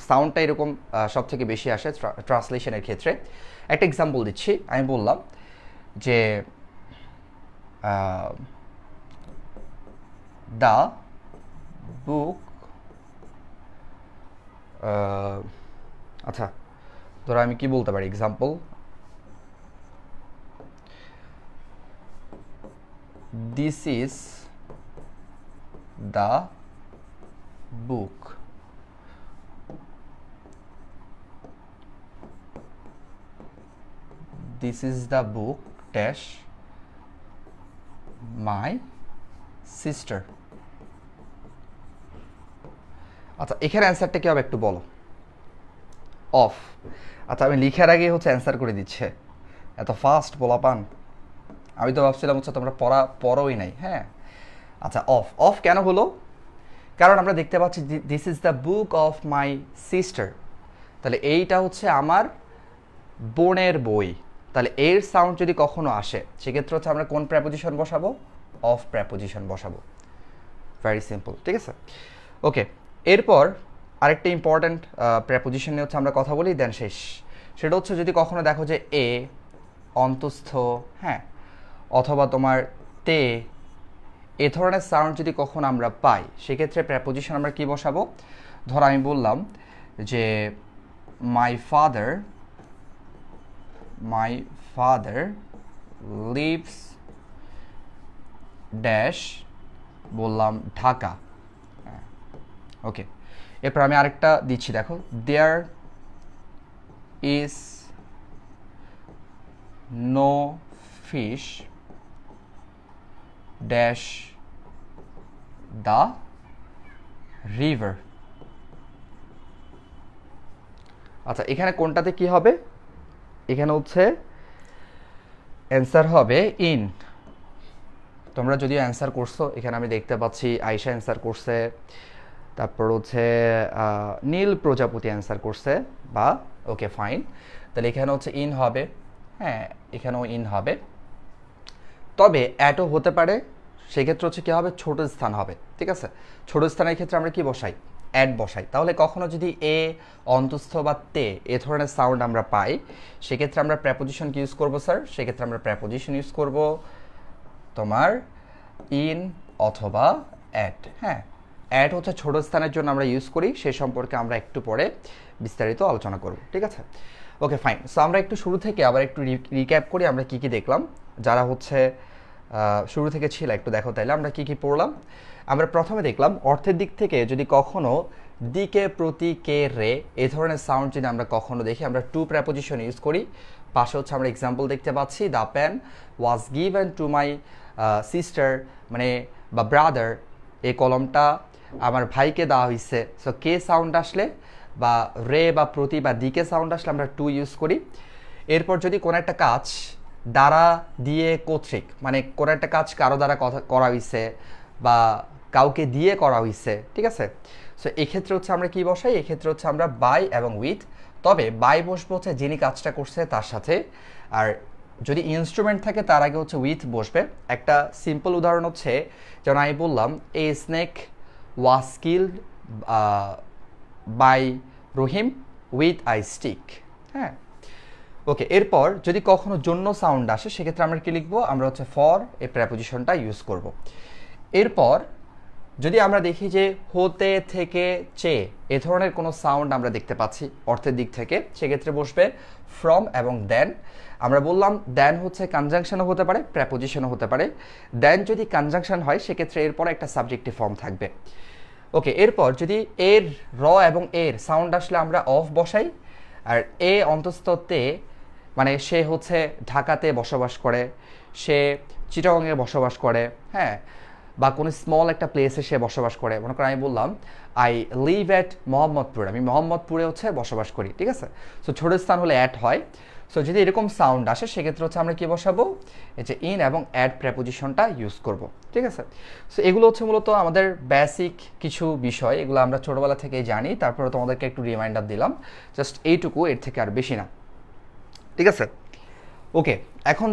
সাউন্ডটা এরকম সব থেকে বেশি আসে ট্রান্সলেশনের ক্ষেত্রে। একটা এক্সাম্পল দিচ্ছি, আমি বললাম যে দ্য বুক, আচ্ছা ধরো আমি কি বলতে পারি example, this is the book, this is the book dash my sister. আচ্ছা, এখানে অ্যান্সারটা কি হবে একটু বলো? অফ। আচ্ছা, আমি লিখার আগে হচ্ছে অ্যান্সার করে দিচ্ছে, এত ফাস্ট বলা পান। আমি তো ভাবছিলাম হচ্ছে তোমরা পড়োই নাই। হ্যাঁ, আচ্ছা, অফ। অফ কেন হলো? কারণ আমরা দেখতে পাচ্ছি this is the book of my sister, তাহলে এইটা হচ্ছে আমার বোনের বই। তাহলে এর সাউন্ড যদি কখনো আসে সেক্ষেত্রে হচ্ছে আমরা কোন প্রেপোজিশন বসাবো? অফ প্রেপোজিশন বসাবো। ভেরি সিম্পল, ঠিক আছে। ওকে, এরপর আরেকটা ইম্পর্ট্যান্ট প্রেপোজিশন নিয়ে হচ্ছে আমরা কথা বলি, দেন শেষ। সেটা হচ্ছে যদি কখনো দেখো যে এ অন্তস্থ, হ্যাঁ, অথবা তোমার তে, এ ধরনের সাউন্ড যদি কখনো আমরা পাই সেক্ষেত্রে প্রেপোজিশন আমরা কি বসাবো? ধর আমি বললাম যে মাই ফাদার লিভস ড্যাশ, বললাম ঢাকা। ওকে, এরপর আমি আরেকটা দিচ্ছি, দেখো there is no fish dash the river. আচ্ছা, এখানে কোনটাতে কি হবে? এখানে হচ্ছে অ্যান্সার হবে ইন। তোমরা যদিও অ্যান্সার করছো, এখানে আমি দেখতে পাচ্ছি আয়শা অ্যান্সার করছে, তারপর হচ্ছে নীল প্রজাপতি অ্যান্সার করছে, বা ওকে ফাইন, তাহলে এখানে হচ্ছে ইন হবে, হ্যাঁ এখানেও ইন হবে। তবে অ্যাটও হতে পারে, সেক্ষেত্রে হচ্ছে কী হবে, ছোট স্থান হবে, ঠিক আছে। ছোট স্থানের ক্ষেত্রে আমরা কি বসাই, অ্যাড বসাই। তাহলে কখনো যদি এ অন্তস্থ বা তে এ ধরনের সাউন্ড আমরা পাই, সেক্ষেত্রে আমরা প্রেপোজিশন কি ইউজ করবো স্যার, সেক্ষেত্রে আমরা প্রেপোজিশন ইউজ করব তোমার ইন অথবা অ্যাট। হ্যাঁ, অ্যাট হচ্ছে ছোট স্থানের জন্য আমরা ইউজ করি, সে সম্পর্কে আমরা একটু পরে বিস্তারিত আলোচনা করব, ঠিক আছে। Okay fine. সো আমরা একটু শুরু থেকে আবার একটু রিক্যাপ করি আমরা কি কি দেখলাম। যারা হচ্ছে শুরু থেকে ছিল একটু দেখো তাইলে আমরা কি কি পড়লাম। আমরা প্রথমে দেখলাম অর্থের দিক থেকে যদি কখনো দিকে, প্রতি, কে, রে এই ধরনের সাউন্ড যদি আমরা কখনো দেখি, আমরা টু প্রেপোজিশন ইউজ করি। পাশে হচ্ছে আমরা এক্সাম্পল দেখতে পাচ্ছি, the pen was given to my sister, মানে বা ব্রাদার, এই কলমটা আমার ভাইকে দেওয়া হয়েছে। সো কে সাউন্ড আসলে বা রে বা প্রতি বা দিকে সাউন্ড আসলে আমরা টু ইউজ করি। এরপর যদি কোনো একটা কাজ দ্বারা, দিয়ে, কর্তৃক, মানে কোনো একটা কাজ কারো দ্বারা করা হয়েছে বা কাউকে দিয়ে করা হয়েছে, ঠিক আছে। সো এক্ষেত্রে হচ্ছে আমরা কি বসাই, এক্ষেত্রে হচ্ছে আমরা বাই এবং উইথ। তবে বাই বসবো হচ্ছে যিনি কাজটা করছে তার সাথে, আর যদি ইনস্ট্রুমেন্ট থাকে তার আগে হচ্ছে উইথ বসবে। একটা সিম্পল উদাহরণ হচ্ছে, যেমন আমি বললাম a snake was killed by Rahim with a stick. হ্যাঁ, ওকে। এরপর যদি কখনো জন্য সাউন্ড আসে, সেক্ষেত্রে আমরা কি লিখবো, আমরা হচ্ছে ফর এই প্রেপোজিশনটা ইউজ করব। এরপর যদি আমরা দেখি যে হতে, থেকে, চে এ ধরনের কোনো সাউন্ড আমরা দেখতে পাচ্ছি অর্থের দিক থেকে, সেক্ষেত্রে বসবে ফ্রম এবং দেন। আমরা বললাম দেন হচ্ছে কনজাংশনও হতে পারে, প্রেপোজিশনও হতে পারে। দেন যদি কনজাংশন হয়, সেক্ষেত্রে এরপর একটা সাবজেক্টিভ ফর্ম থাকবে। ওকে, এরপর যদি এর, র এবং এর সাউন্ড আসলে আমরা অফ বসাই, আর এ অন্তস্থতে মানে সে হচ্ছে ঢাকাতে বসবাস করে, সে চিটাগংয়ে বসবাস করে, হ্যাঁ, বা কোনো স্মল একটা প্লেসে সে বসবাস করে। মনে করেন আমি বললাম আই লিভ অ্যাট মোহাম্মদপুর, আমি মোহাম্মদপুরে হচ্ছে বসবাস করি, ঠিক আছে। সো ছোট স্থান হলে অ্যাট হয়। সো যদি এরকম সাউন্ড আসে, সেক্ষেত্রে হচ্ছে আমরা কি বসাবো, এই যে ইন এবং অ্যাড প্রেপোজিশনটা ইউজ করব, ঠিক আছে। সো এগুলো হচ্ছে মূলত আমাদের বেসিক কিছু বিষয়, এগুলো আমরা ছোটোবেলা থেকেই জানি, তারপরে তোমাদেরকে একটু রিমাইন্ডার দিলাম, জাস্ট এইটুকু, এর থেকে আর বেশি না, ঠিক আছে। ওকে, এখন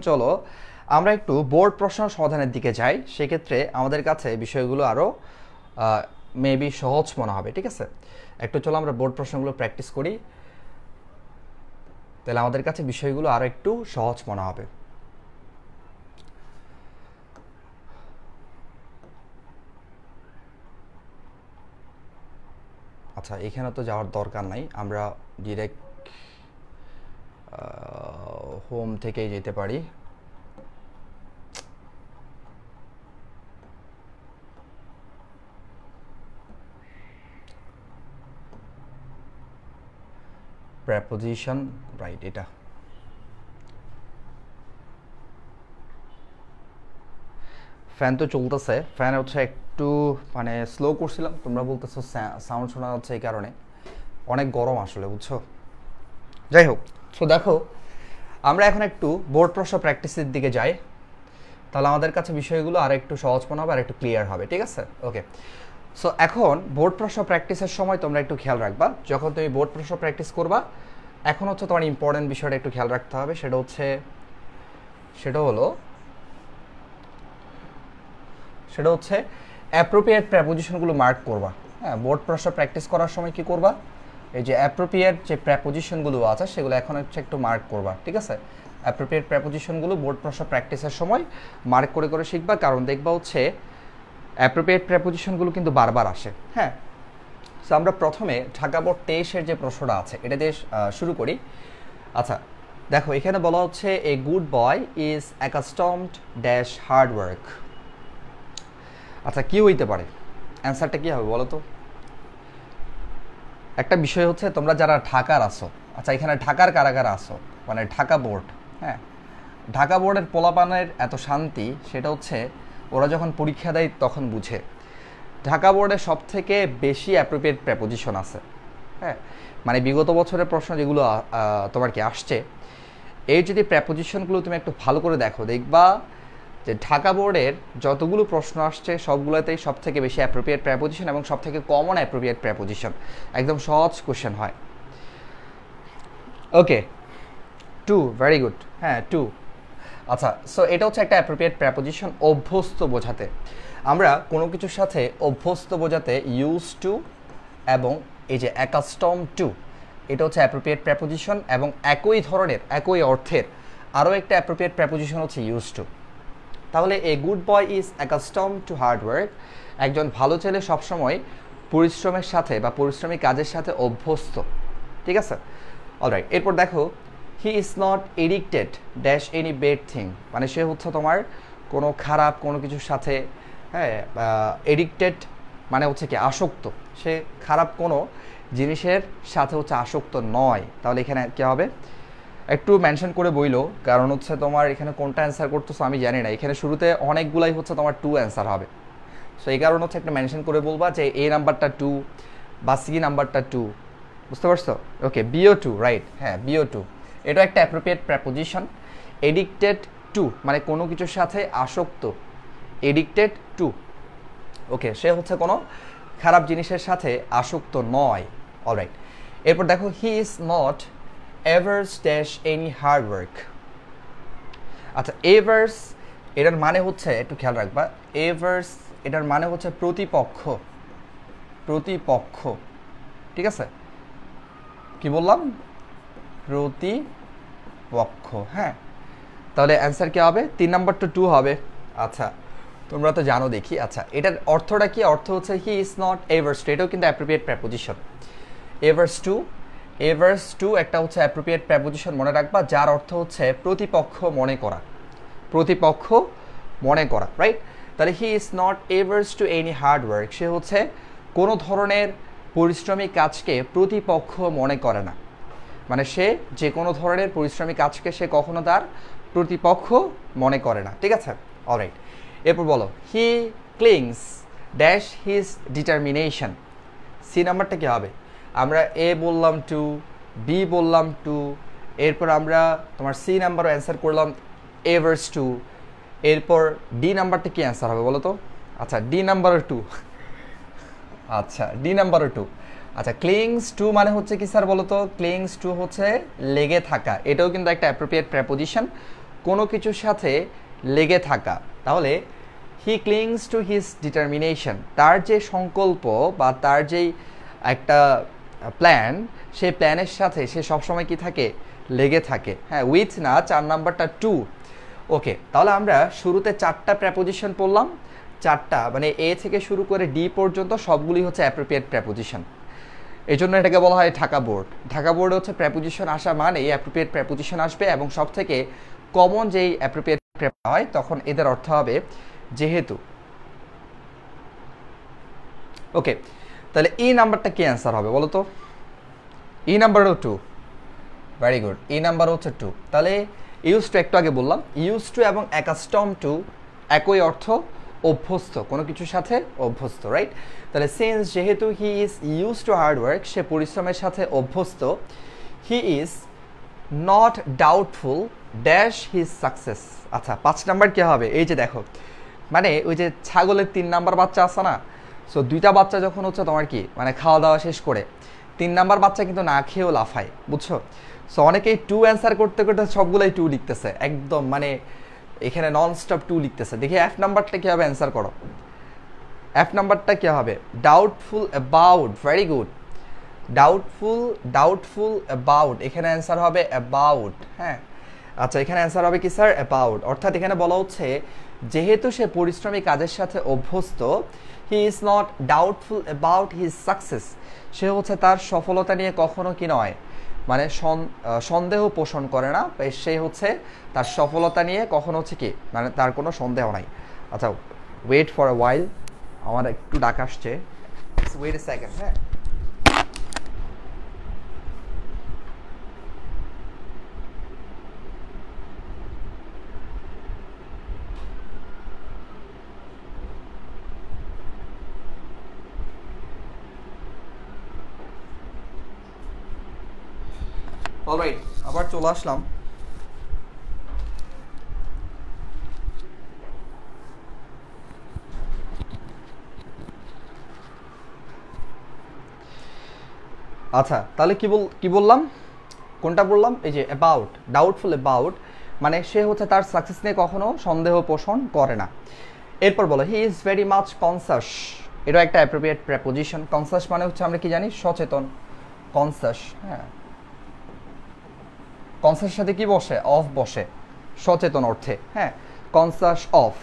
চলো আমরা একটু বোর্ড প্রশ্ন সমাধানের দিকে যাই। সেক্ষেত্রে আমাদের কাছে বিষয়গুলো আরও মেবি সহজ মনে হবে, ঠিক আছে। একটু চলো আমরা বোর্ড প্রশ্নগুলো প্র্যাকটিস করি, তাহলে আমাদের কাছে বিষয়গুলো আরও একটু সহজ মনে হবে। আচ্ছা, এখানে তো যাওয়ার দরকার নাই, আমরা ডিরেক্ট হোম থেকেই যেতে পারি। প্রেপোজিশন, রাইট, এটা ফ্যান তো চলতেছে, ফ্যান হচ্ছে একটু মানে স্লো করছিলাম, তোমরা বলতেছো সাউন্ড শোনা যাচ্ছে, এই কারণে অনেক গরম আসলে, বুঝছো। যাই হোক, সো দেখো আমরা এখন একটু বোর্ড প্রশ্ন প্র্যাকটিসের দিকে যাই, তাহলে আমাদের কাছে বিষয়গুলো আর একটু সহজ মনে হবে আর একটু ক্লিয়ার হবে, ঠিক আছে। ওকে, সো এখন বোর্ড প্রশ্ন প্র্যাকটিসের সময় তোমরা একটু খেয়াল রাখবা, যখন তুমি বোর্ড প্রশ্ন প্র্যাকটিস করবা, এখন হচ্ছে তোমার ইম্পর্টেন্ট বিষয়টা একটু খেয়াল রাখতে হবে, সেটা হচ্ছে অ্যাপ্রোপ্রিয়েট প্রেপোজিশনগুলো মার্ক করবা। হ্যাঁ, বোর্ড প্রশ্ন প্র্যাকটিস করার সময় কি করবা, এই যে অ্যাপ্রোপ্রিয়েট যে প্রেপোজিশনগুলো আছে সেগুলো এখন হচ্ছে একটু মার্ক করবা, ঠিক আছে। অ্যাপ্রোপ্রিয়েট প্রেপোজিশনগুলো বোর্ড প্রশ্ন প্র্যাকটিসের সময় মার্ক করে করে শিখবা, কারণ দেখবা হচ্ছে অ্যাপ্রোপ্রিয়েট প্রেপোজিশনগুলো কিন্তু বারবার আসে। হ্যাঁ, সো আমরা প্রথমে ঢাকা বোর্ড 23-এর যে প্রশ্নটা আছে এটা দিয়ে শুরু করি। আচ্ছা দেখো, এখানে বলা হচ্ছে a good boy is accustomed dash hard work. আচ্ছা, কি হইতে পারে, অ্যান্সারটা কী হবে বলো তো। একটা বিষয় হচ্ছে তোমরা যারা ঢাকার আসো, আচ্ছা এখানে ঢাকার কারা কারা আসো, মানে ঢাকা বোর্ড, হ্যাঁ, ঢাকা বোর্ডের পোলাপানের এত শান্তি, সেটা হচ্ছে ওরা যখন পরীক্ষা দেয় তখন বুঝে। ঢাকা বোর্ডে সব থেকে বেশি অ্যাপ্রোপ্রিয়েট প্রেপোজিশন আছে। হ্যাঁ, মানে বিগত বছরের প্রশ্ন যেগুলো তোমার কি আসছে, এই যদি প্রেপোজিশনগুলো তুমি একটু ভালো করে দেখো, দেখবা যে ঢাকা বোর্ডের যতগুলো প্রশ্ন আসছে সবগুলোতেই সব থেকে বেশি অ্যাপ্রোপ্রিয়েট প্রেপোজিশন এবং সব থেকে কমন অ্যাপ্রোপ্রিয়েট প্রেপোজিশন, একদম সহজ কোশ্চেন হয়। ওকে, টু, ভেরি গুড, হ্যাঁ টু। আচ্ছা, সো এটা হচ্ছে একটা অ্যাপ্রোপ্রিয়েট প্রেপোজিশন অভ্যস্ত বোঝাতে। আমরা কোনো কিছুর সাথে অভ্যস্ত বোঝাতে ইউজ টু এবং এই যে অ্যাকাস্টম টু, এটা হচ্ছে অ্যাপ্রোপ্রিয়েট প্রেপোজিশন এবং একই ধরনের একই অর্থের আরও একটা অ্যাপ্রোপ্রিয়েট প্রেপোজিশন হচ্ছে ইউজ টু। তাহলে a good boy is accustom two hard work, একজন ভালো ছেলে সবসময় পরিশ্রমের সাথে বা পরিশ্রমী কাজের সাথে অভ্যস্ত। ঠিক আছে, অলরাইট। এরপর দেখো, হি is not addicted dash any bed thing, মানে সে হচ্ছে তোমার কোনো খারাপ কোনো কিছুর সাথে, হ্যাঁ, এডিক্টেড মানে হচ্ছে কি আসক্ত, সে খারাপ কোনো জিনিসের সাথে হচ্ছে আসক্ত নয়। তাহলে এখানে কী হবে, একটু মেনশন করে বইলো, কারণ হচ্ছে তোমার এখানে কোনটা অ্যান্সার করতেছো আমি জানি না, এখানে শুরুতে অনেকগুলাই হচ্ছে তোমার টু অ্যান্সার হবে। সো এই কারণ হচ্ছে একটা মেনশন করে বলবা যে এ নাম্বারটা টু বা সি নাম্বারটা টু, বুঝতে পারছো? ওকে, বিও টু, রাইট, হ্যাঁ বিও টু, এটা একটা অ্যাপ্রোপ্রিয়েট প্রেপোজিশন। এডিক্টেড টু মানে কোনো কিছুর সাথে আসক্ত, এডিক্টেড টু, ওকে, সে হচ্ছে কোনো খারাপ জিনিসের সাথে আসক্ত নয়। অলরাইট, এরপর দেখো, হি is not averse dash any hard work. আচ্ছা, এভার্স এটার মানে হচ্ছে, একটু খেয়াল রাখবা, এভার্স এটার মানে হচ্ছে প্রতিপক্ষ, প্রতিপক্ষ, ঠিক আছে, কি বললাম, প্রতিপক্ষ, হ্যাঁ। তাহলে অ্যান্সার কি হবে, 3 নাম্বারটা টু হবে। আচ্ছা, তোমরা তো জানো দেখি। আচ্ছা, এটার অর্থটা কি, অর্থ হচ্ছে he is not averse to, এটাও কিন্তু appropriate preposition. Averse to, averse to একটা হচ্ছে অ্যাপ্রোপ্রিয়েট প্রেপোজিশন, মনে রাখবা, যার অর্থ হচ্ছে প্রতিপক্ষ মনে করা, প্রতিপক্ষ মনে করা, রাইট। তাহলে he is not averse to any hard work, সে হচ্ছে কোনো ধরনের পরিশ্রমিক কাজকে প্রতিপক্ষ মনে করে না, মানে সে যে কোনো ধরনের পরিশ্রমিক কাজকে সে কখনো তার প্রতিপক্ষ মনে করে না, ঠিক আছে, অলরাইট। এরপর বলো, হি clings dash his determination. C নাম্বারটা কী হবে, আমরা এ বললাম টু, বি বললাম টু, এরপর আমরা তোমার সি নাম্বারও অ্যান্সার করলাম এভার্স টু, এরপর ডি নাম্বারটা কি অ্যান্সার হবে বলো তো? আচ্ছা, ডি নাম্বারও টু, আচ্ছা ডি নাম্বারও টু। আচ্ছা, ক্লিংস টু মানে হচ্ছে কি স্যার বলো তো? ক্লিংস টু হচ্ছে লেগে থাকা, এটাও কিন্তু একটা অ্যাপ্রোপ্রিয়েট প্রেপোজিশন, কোনো কিছুর সাথে লেগে থাকা। তাহলে হি ক্লিংস টু হিজ ডিটারমিনেশন, তার যে সংকল্প বা তার যেই একটা প্ল্যান, সেই প্ল্যানের সাথে সে সবসময় কি থাকে, লেগে থাকে, হ্যাঁ, উইথ না, 4 নাম্বারটা টু। ওকে, তাহলে আমরা শুরুতে 4টা প্রেপোজিশন পড়লাম, 4টা মানে এ থেকে শুরু করে ডি পর্যন্ত সবগুলি হচ্ছে অ্যাপ্রোপ্রিয়েট প্রেপোজিশন। এই জন্য এটাকে বলা হয় ঢাকা বোর্ড। ঢাকা বোর্ডে হচ্ছে প্রেপোজিশন আসা মানে অ্যাপ্রোপ্রিয়েট প্রেপোজিশন আসবে এবং সব থেকে কমন যেই অ্যাপ্রোপ্রিয়েট হয় তখন এদের অর্থ হবে যেহেতু। ওকে, তাহলে ই নাম্বারটা কি অ্যান্সার হবে বলো তো? ই নাম্বারও to, very good, E number হচ্ছে টু। তাহলে ইউজ টু একটু আগে বললাম, ইউজ টু এবং অ্যাকাস্টম টু একই অর্থ, অভ্যস্ত, কোনো কিছুর সাথে অভ্যস্ত, রাইট। তাহলে সিন্স যেহেতু he is use to hard work, সে পরিশ্রমের সাথে অভ্যস্ত, he is not doubtful dash his success. আচ্ছা, 5 নাম্বার কী হবে, এই যে দেখো, মানে ওই যে ছাগলের 3 নাম্বার বাচ্চা আছে না, সো 2টা বাচ্চা যখন হচ্ছে তোমার কি মানে খাওয়া দাওয়া শেষ করে, 3 নাম্বার বাচ্চা কিন্তু না খেয়েও লাফায়, বুঝছো? সো অনেকেই টু অ্যান্সার করতে করতে সবগুলোই টু লিখতেছে, একদম মানে এখানে নন স্টপ টু লিখতেছে। দেখি এফ নাম্বারটা কী হবে, অ্যান্সার করো। এফ নাম্বারটা কী হবে, doubtful about, very good, doubtful, doubtful about, এখানে অ্যান্সার হবে অ্যাবাউট, হ্যাঁ। আচ্ছা, এখানে অ্যান্সার হবে কি স্যার, অ্যাবাউট। অর্থাৎ এখানে বলা হচ্ছে যেহেতু সে পরিশ্রমী কাজের সাথে অভ্যস্ত, he is not doubtful about his success, সে হচ্ছে তার সফলতা নিয়ে কখনো কি নয় মানে সন্দেহ পোষণ করে না, সে হচ্ছে তার সফলতা নিয়ে কখনো হচ্ছে কি মানে তার কোনো সন্দেহ নাই। আচ্ছা, ওয়েট ফর আ ওয়াইল, আমার একটু ডাক আসছে, ওয়েট এ সেকেন্ড, হ্যাঁ। অলরাইট, আবার চলে আসলাম। আচ্ছা তাহলে কি বললাম, কোনটা বললাম, এই যে অ্যাবাউট, ডাউটফুল অ্যাবাউট মানে সে হচ্ছে তার সাকসেস নিয়ে কখনো সন্দেহ পোষণ করে না। এরপর বলো he is very much conscious, এটা একটা অ্যাপ্রোপ্রিয়েট প্রেপোজিশন। কনসাস মানে হচ্ছে আমরা কি জানি, সচেতন। কনসাস, হ্যাঁ, কনসাসের সাথে কি বসে, অফ বসে, সচেতন অর্থে, হ্যাঁ, কনসাস অফ।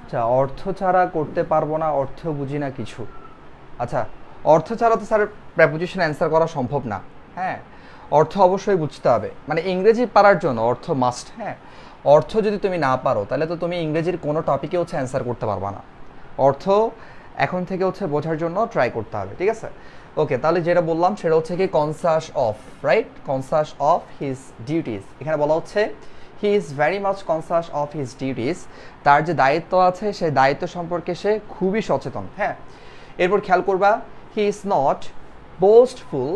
আচ্ছা অর্থ ছাড়া করতে পারবো না, অর্থ বুঝি না কিছু। আচ্ছা অর্থ ছাড়া তো স্যার প্রেপোজিশন অ্যান্সার করা সম্ভব না, হ্যাঁ, অর্থ অবশ্যই বুঝতে হবে, মানে ইংরেজি পারার জন্য অর্থ মাস্ট, হ্যাঁ। অর্থ যদি তুমি না পারো তাহলে তো তুমি ইংরেজির কোনো টপিকে হচ্ছে অ্যান্সার করতে পারবা না। অর্থ এখন থেকে হচ্ছে বোঝার জন্য ট্রাই করতে হবে, ঠিক আছে। ওকে, তাহলে যেটা বললাম সেটা হচ্ছে কি conscious of, right, conscious of his duties. এখানে বলা হচ্ছে he is very much conscious of his duties, তার যে দায়িত্ব আছে সেই দায়িত্ব সম্পর্কে সে খুবই সচেতন, হ্যাঁ। এরপর খেয়াল করবা হি is not boastful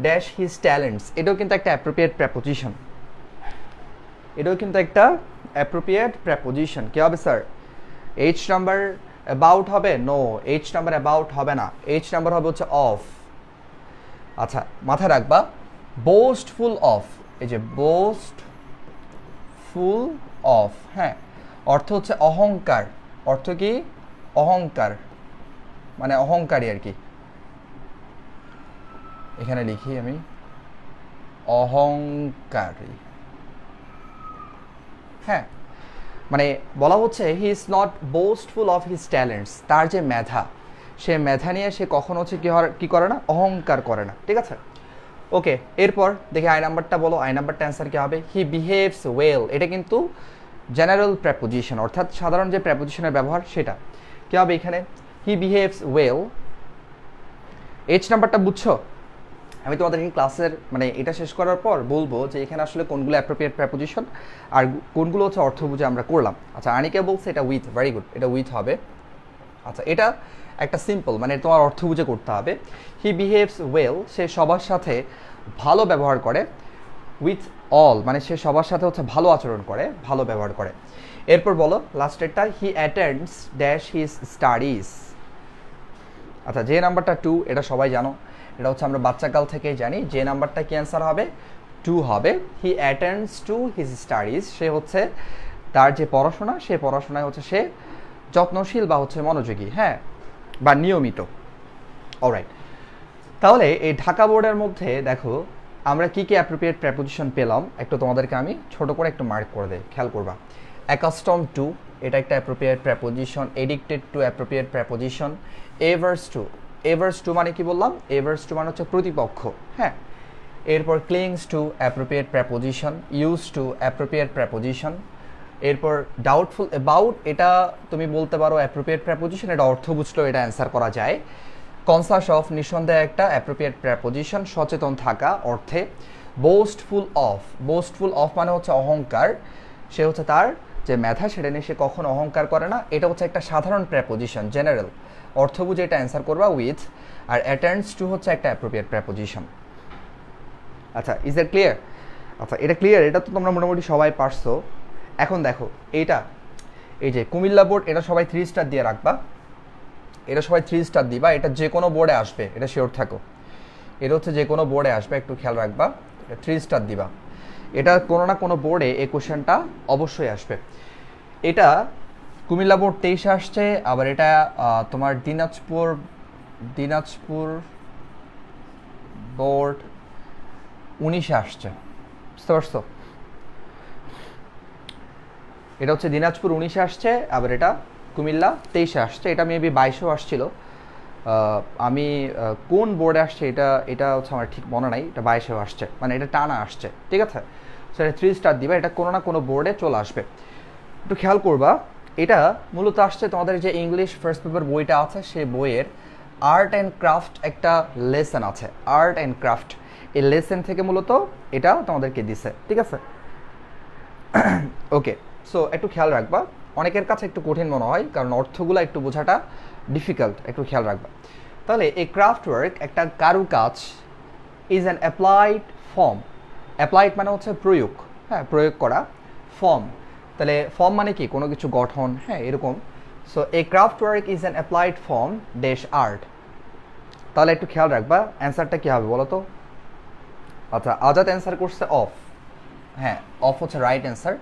dash his talents, এটাও কিন্তু একটা অ্যাপ্রোপ্রিয়েট প্রেপোজিশন, এটাও কিন্তু একটা অ্যাপ্রোপ্রিয়েট প্রেপোজিশন। কি হবে স্যার, এইচ নাম্বার অ্যাবাউট হবে, নো, এইচ নাম্বার অ্যাবাউট হবে না, এইচ নাম্বার হবে হচ্ছে অফ। আচ্ছা মাথায় রাখবা বোস্টফুল অফ, এই যে বোস্টফুল অফ, হ্যাঁ, অর্থ হচ্ছে অহংকার, অর্থ কি, অহংকার, মানে অহংকারী আর কি। এখানে লিখি আমি অহংকারী, হ্যাঁ, মানে বলা হচ্ছে he is not boastful of his talents, তার যে মেধা সে মেধা নিয়ে সে কখনো হচ্ছে কি করে না, অহংকার করে না, ঠিক আছে। ওকে, এরপর দেখি আই নাম্বারটা বলো, আই নাম্বারটা অ্যান্সার কি হবে, হি বিহেভস ওয়েল, এটা কিন্তু জেনারেল প্রেপোজিশন, অর্থাৎ সাধারণ যে প্রেপোজিশনের ব্যবহার সেটা। কি হবে এখানে, হি বিহেভস ওয়েল। এইচ নাম্বারটা বুঝছো, আমি তোমাদের এই ক্লাসের মানে এটা শেষ করার পর বলবো যে এখানে আসলে কোনগুলো অ্যাপ্রোপ্রিয়েট প্রেপোজিশন আর কোনগুলো হচ্ছে অর্থ বুঝে আমরা করলাম। আচ্ছা আনিকা বলছে এটা উইথ, ভেরি গুড, এটা উইথ হবে। আচ্ছা এটা একটা সিম্পল, মানে তোমার অর্থ বুঝে করতে হবে। হি বিহেভস ওয়েল, সে সবার সাথে ভালো ব্যবহার করে, উইথ অল মানে সে সবার সাথে হচ্ছে ভালো আচরণ করে, ভালো ব্যবহার করে। এরপর বলো লাস্টেরটা, হি অ্যাটেন্ডস ড্যাশ হিজ স্টাডিজ। আচ্ছা যে নাম্বারটা 2, এটা সবাই জানো, এটা হচ্ছে আমরা বাচ্চাকাল থেকেই জানি, যে নাম্বারটা কি অ্যান্সার হবে, 2 হবে। হি অ্যাটেন্ডস টু হিজ স্টাডিজ, সে হচ্ছে তার যে পড়াশোনা সে পড়াশোনায় হচ্ছে সে যত্নশীল বা হচ্ছে মনোযোগী, হ্যাঁ, বা নিয়মিত। অলরাইট, তাহলে এই ঢাকা বোর্ডের মধ্যে দেখো আমরা কি কি অ্যাপ্রোপ্রিয়েট প্রেপোজিশন পেলাম, একটু তোমাদেরকে আমি ছোট করে একটু মার্ক করে দেই, খেয়াল করবা। অ্যাকাস্টম টু, এটা একটা appropriate preposition. Addicted to appropriate preposition. Averse to, averse to মানে কি বললাম, এভার্স টু মানে হচ্ছে প্রতিপক্ষ, হ্যাঁ। এরপর clings to appropriate preposition. Use to appropriate preposition. এরপর ডাউটফুল অ্যাবাউট, এটা তুমি বলতে পারো অ্যাপ্রোপ্রিয়েট প্রেপোজিশন, এটা অর্থ বুঝলেও এটা অ্যান্সার করা যায়। কনসাস অফ, নিঃসন্দেহে একটা অ্যাপ্রোপ্রিয়েট প্রেপোজিশন, সচেতন থাকা অর্থে। বোস্টফুল অফ, বোস্টফুল অফ মানে হচ্ছে অহংকার, সে হচ্ছে তার যে মেধা সেটা নিয়ে সে কখনো অহংকার করে না, এটা হচ্ছে একটা সাধারণ প্রেপোজিশন, জেনারেল, অর্থ বুঝে এটা অ্যান্সার করবা উইথ। আর অ্যাটেন্ডস টু হচ্ছে একটা অ্যাপ্রোপ্রিয়েট প্রেপোজিশন। আচ্ছা ইজ দ্যাট ক্লিয়ার? আচ্ছা এটা ক্লিয়ার, এটা তো তোমরা মোটামুটি সবাই পারছো। এখন দেখো এইটা, এই যে কুমিল্লা বোর্ড, এটা সবাই 3 স্টার দিয়ে রাখবা, এটা সবাই 3 স্টার দিবা, এটা যে কোনো বোর্ডে আসবে, এটা শিওর থাকো, এটা হচ্ছে যে কোনো বোর্ডে আসবে, একটু খেয়াল রাখবা, 3 স্টার দিবা, এটা কোনো না কোনো বোর্ডে এই কোশ্চেনটা অবশ্যই আসবে। এটা কুমিল্লা বোর্ড 23 আসছে, আবার এটা তোমার দিনাজপুর বোর্ড 19 আসছে, বুঝতে পারছো? এটা হচ্ছে দিনাজপুর 19 আসছে, আবার এটা কুমিল্লা 23 আসছে, এটা মেবি 22 আসছিল। আমি কোন বোর্ডে আসছে এটা হচ্ছে আমার ঠিক মনে নাই, এটা 22 আসছে, মানে এটা টানা আসছে, ঠিক আছে। সেটা 3 স্টার দিবা, এটা কোনো না কোনো বোর্ডে চলে আসবে, একটু খেয়াল করবা। এটা মূলত আসছে তোমাদের যে ইংলিশ ফার্স্ট পেপার বইটা আছে সেই বইয়ের আর্ট অ্যান্ড ক্রাফট একটা লেসন আছে, আর্ট অ্যান্ড ক্রাফট, এই লেসন থেকে মূলত এটা তোমাদেরকে দিছে, ঠিক আছে। ওকে, সো একটু খেয়াল রাখবা, অনেকের কাছে একটু কঠিন মনে হয় কারণ অর্থগুলো একটু বোঝাটা ডিফিকাল্ট, একটু খেয়াল রাখবা। তাহলে এই ক্রাফট ওয়ার্ক একটা কারুকাজ, is an applied form, applied মানে হচ্ছে প্রয়োগ, হ্যাঁ, প্রয়োগ করা, ফর্ম, তাহলে ফর্ম মানে কি কোনো কিছু গঠন, হ্যাঁ এরকম, so A craft work is an applied form dash art. তাহলে একটু খেয়াল রাখবা অ্যান্সারটা কী হবে বলো তো। আচ্ছা, আজাদ অ্যান্সার করছে অফ। হ্যাঁ, অফ হচ্ছে রাইট অ্যান্সার।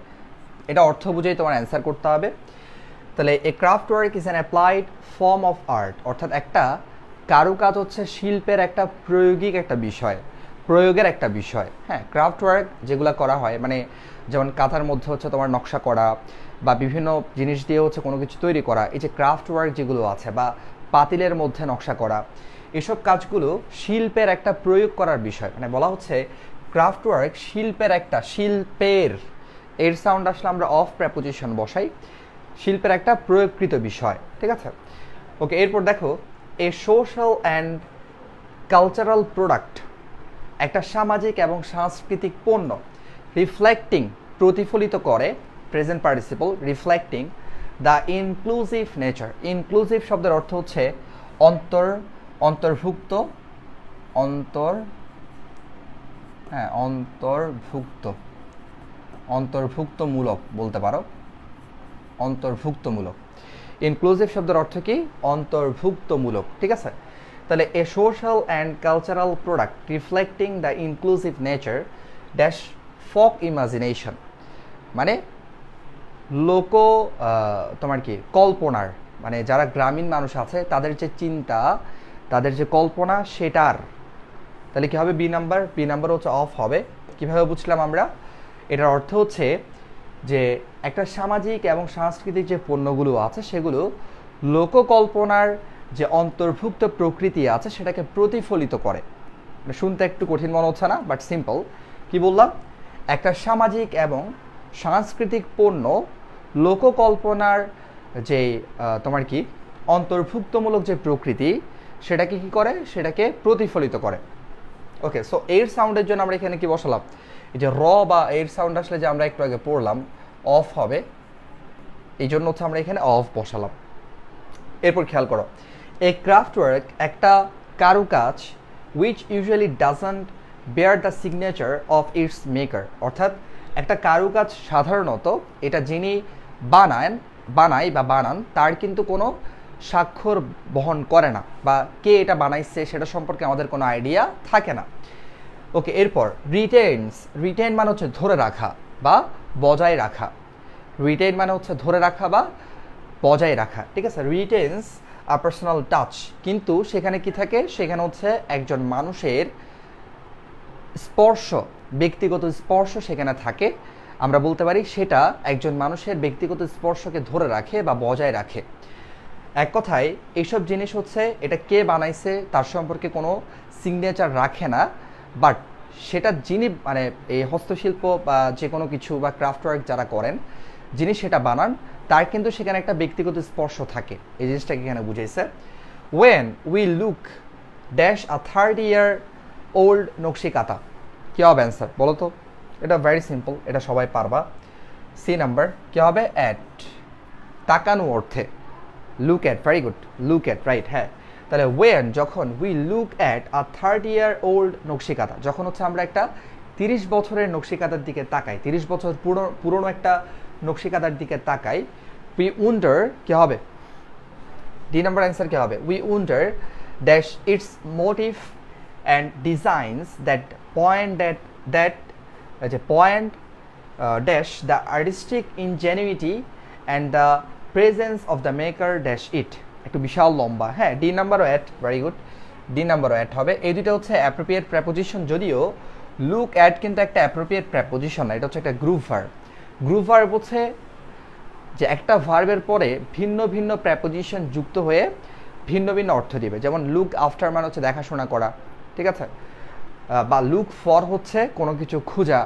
এটা অর্থ বুঝেই তোমার অ্যান্সার করতে হবে। তাহলে এ craft work is an applied form of art, অর্থাৎ একটা কারুকাজ হচ্ছে শিল্পের একটা প্রয়োগিক একটা বিষয়, প্রয়োগের একটা বিষয়। হ্যাঁ, ক্রাফট ওয়ার্ক যেগুলো করা হয় মানে যেমন কাঁথার মধ্যে হচ্ছে তোমার নকশা করা বা বিভিন্ন জিনিস দিয়ে হচ্ছে কোনো কিছু তৈরি করা, এই যে ক্রাফট ওয়ার্ক যেগুলো আছে বা পাতিলের মধ্যে নকশা করা, এসব কাজগুলো শিল্পের একটা প্রয়োগ করার বিষয়। মানে বলা হচ্ছে ক্রাফট ওয়ার্ক শিল্পের একটা, শিল্পের এর সাউন্ড আসলে আমরা অফ প্রেপোজিশন বসাই, শিল্পের একটা প্রয়োগকৃত বিষয়। ঠিক আছে, ওকে। এরপর দেখো এ সোশ্যাল অ্যান্ড কালচারাল প্রোডাক্ট, একটা সামাজিক এবং সাংস্কৃতিক পণ্য, রিফ্লেক্টিং প্রতিফলিত করে, present participle reflecting the inclusive nature. Inclusive শব্দের অর্থ হচ্ছে অন্তর্ভুক্ত, অন্তর্ভুক্তমূলক বলতে পারো, অন্তর্ভুক্তমূলক। ইনক্লুসিভ শব্দের অর্থ কি? অন্তর্ভুক্তমূলক। ঠিক আছে, তাহলে a social and cultural product reflecting the inclusive nature dash folk imagination, মানে লোক তোমার কি কল্পনার, মানে যারা গ্রামীণ মানুষ আছে তাদের যে চিন্তা, তাদের যে কল্পনা সেটার। তাহলে কী হবে? বি নাম্বার হচ্ছে অফ হবে। কীভাবে বুঝলাম আমরা? এটার অর্থ হচ্ছে যে একটা সামাজিক এবং সাংস্কৃতিক যে পণ্যগুলো আছে সেগুলো লোককল্পনার যে অন্তর্ভুক্ত প্রকৃতি আছে সেটাকে প্রতিফলিত করে। শুনতে একটু কঠিন মনে হচ্ছে না, বাট সিম্পল। কি বললাম? একটা সামাজিক এবং সাংস্কৃতিক পণ্য লোককল্পনার যে তোমার কি অন্তর্ভুক্তমূলক যে প্রকৃতি সেটাকে কি করে? সেটাকে প্রতিফলিত করে। ওকে, সো এর সাউন্ডের জন্য আমরা এখানে কি বসালাম? এই যে র বা এর সাউন্ড আসলে যে আমরা একটু আগে পড়লাম অফ হবে, এই জন্য হচ্ছে আমরা এখানে অফ বসালাম। এরপর খেয়াল করো, এ ক্রাফট ওয়ার্ক একটা কারুকাজ which usually doesn't bear the signature of its maker, অর্থাৎ একটা কারুকাজ সাধারণত এটা যিনি বানায় বা বানান তার কিন্তু কোনো স্বাক্ষর বহন করে না, বা কে এটা বানাইছে সেটা সম্পর্কে আমাদের কোনো আইডিয়া থাকে না। ওকে, এরপর রিটেইন মানে হচ্ছে ধরে রাখা বা বজায় রাখা। রিটেইন মানে হচ্ছে ধরে রাখা বা বজায় রাখা। ঠিক আছে, রিটেইনস আ পার্সোনাল টাচ, কিন্তু সেখানে কি থাকে? সেখানে হচ্ছে একজন মানুষের স্পর্শ, ব্যক্তিগত স্পর্শ সেখানে থাকে। আমরা বলতে পারি সেটা একজন মানুষের ব্যক্তিগত স্পর্শকে ধরে রাখে বা বজায় রাখে। এক কথায় এইসব জিনিস হচ্ছে এটা কে বানাইছে তার সম্পর্কে কোনো সিগনেচার রাখে না, বাট সেটা যিনি মানে এই হস্তশিল্প বা যে কোনো কিছু বা ক্রাফট ওয়ার্ক যারা করেন, যিনি সেটা বানান তার কিন্তু সেখানে একটা ব্যক্তিগত স্পর্শ থাকে। এই জিনিসটাকে এখানে বুঝাইছে। When we look dash a 30-year old nakshi kantha, কী হবে অ্যান্সার বলো তো? এটা ভেরি সিম্পল, এটা সবাই পারবা। সি নাম্বার কী হবে? অ্যাট, তাকানো অর্থে। Look at, very good, look at, right. হ্যাঁ, তাহলে ওয়েন যখন we look at a 30-year old নকশিকাতা, যখন হচ্ছে আমরা একটা 30 বছরের নকশিকাতার দিকে তাকাই, 30 বছর পুরনো একটা নকশিকাতার দিকে তাকাই, উই উন্ডার কী হবে? ডি নাম্বার অ্যান্সার কী হবে? We wonder dash its motif and designs that point dash the artistic ingenuity and the presence of the maker dash it. একটু বিশাল লম্বা। হ্যাঁ, ডি নাম্বারও অ্যাট, ভেরি গুড, ডি নাম্বারও at হবে। এই দুটো হচ্ছে অ্যাপ্রোপ্রিয়েট প্রেপোজিশন, যদিও লুক অ্যাট কিন্তু একটা অ্যাপ্রোপ্রিয়েট প্রেপোজিশন না, এটা হচ্ছে একটা গ্রুপ ভার্ব। গ্রুপ ভার্ব হচ্ছে যে একটা ভার্বের পরে ভিন্ন ভিন্ন প্রেপোজিশন যুক্ত হয়ে ভিন্ন ভিন্ন অর্থ দিবে। যেমন লুক আফটার মানে হচ্ছে দেখাশোনা করা, ঠিক আছে, বা লুক ফর হচ্ছে কোনো কিছু খোঁজা,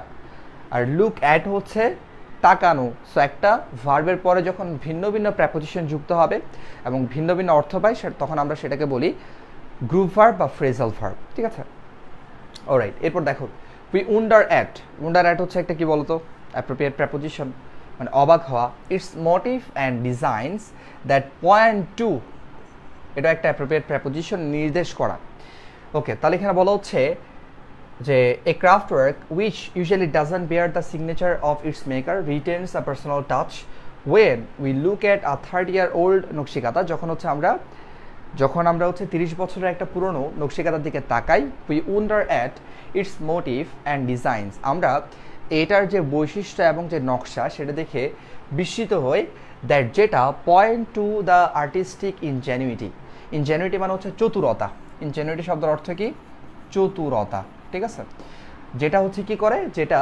আর লুক অ্যাট হচ্ছে তাকানো। সো একটা ভার্বের পরে যখন ভিন্ন ভিন্ন প্রেপোজিশন যুক্ত হবে এবং ভিন্ন ভিন্ন অর্থ পাই, তখন আমরা সেটাকে বলি গ্রুপ ভার্ব বা ফ্রেজাল ভার্ব। ঠিক আছে, অলরাইট। এরপর দেখো we wonder at, wonder at হচ্ছে একটা কি বলতো? অ্যাপ্রোপ্রিয়েট প্রেপোজিশন, মানে অবাক হওয়া। Its motif and designs that point to, এটা একটা অ্যাপ্রোপ্রিয়েট প্রেপোজিশন, নির্দেশ করা। ওকে, তাহলে এখানে বলা হচ্ছে যে a craft work which usually doesn't bear the signature of its maker retains a personal touch when we look at a 30-year-old nakshi kantha, যখন আমরা হচ্ছে 30 বছরের একটা পুরনো নকশিকাতার দিকে তাকাই, we wonder at its motif and designs, আমরা এটার যে বৈশিষ্ট্য এবং যে নকশা সেটা দেখে বিস্মিত হই, দ্যাট যেটা point to the artistic Ingenuity. Ingenuity মানে হচ্ছে চতুরতা। ইনজেনুইটি শব্দের অর্থ কি? চতুরতা, ঠিক আছে? যেটা হচ্ছে কি করে, যেটা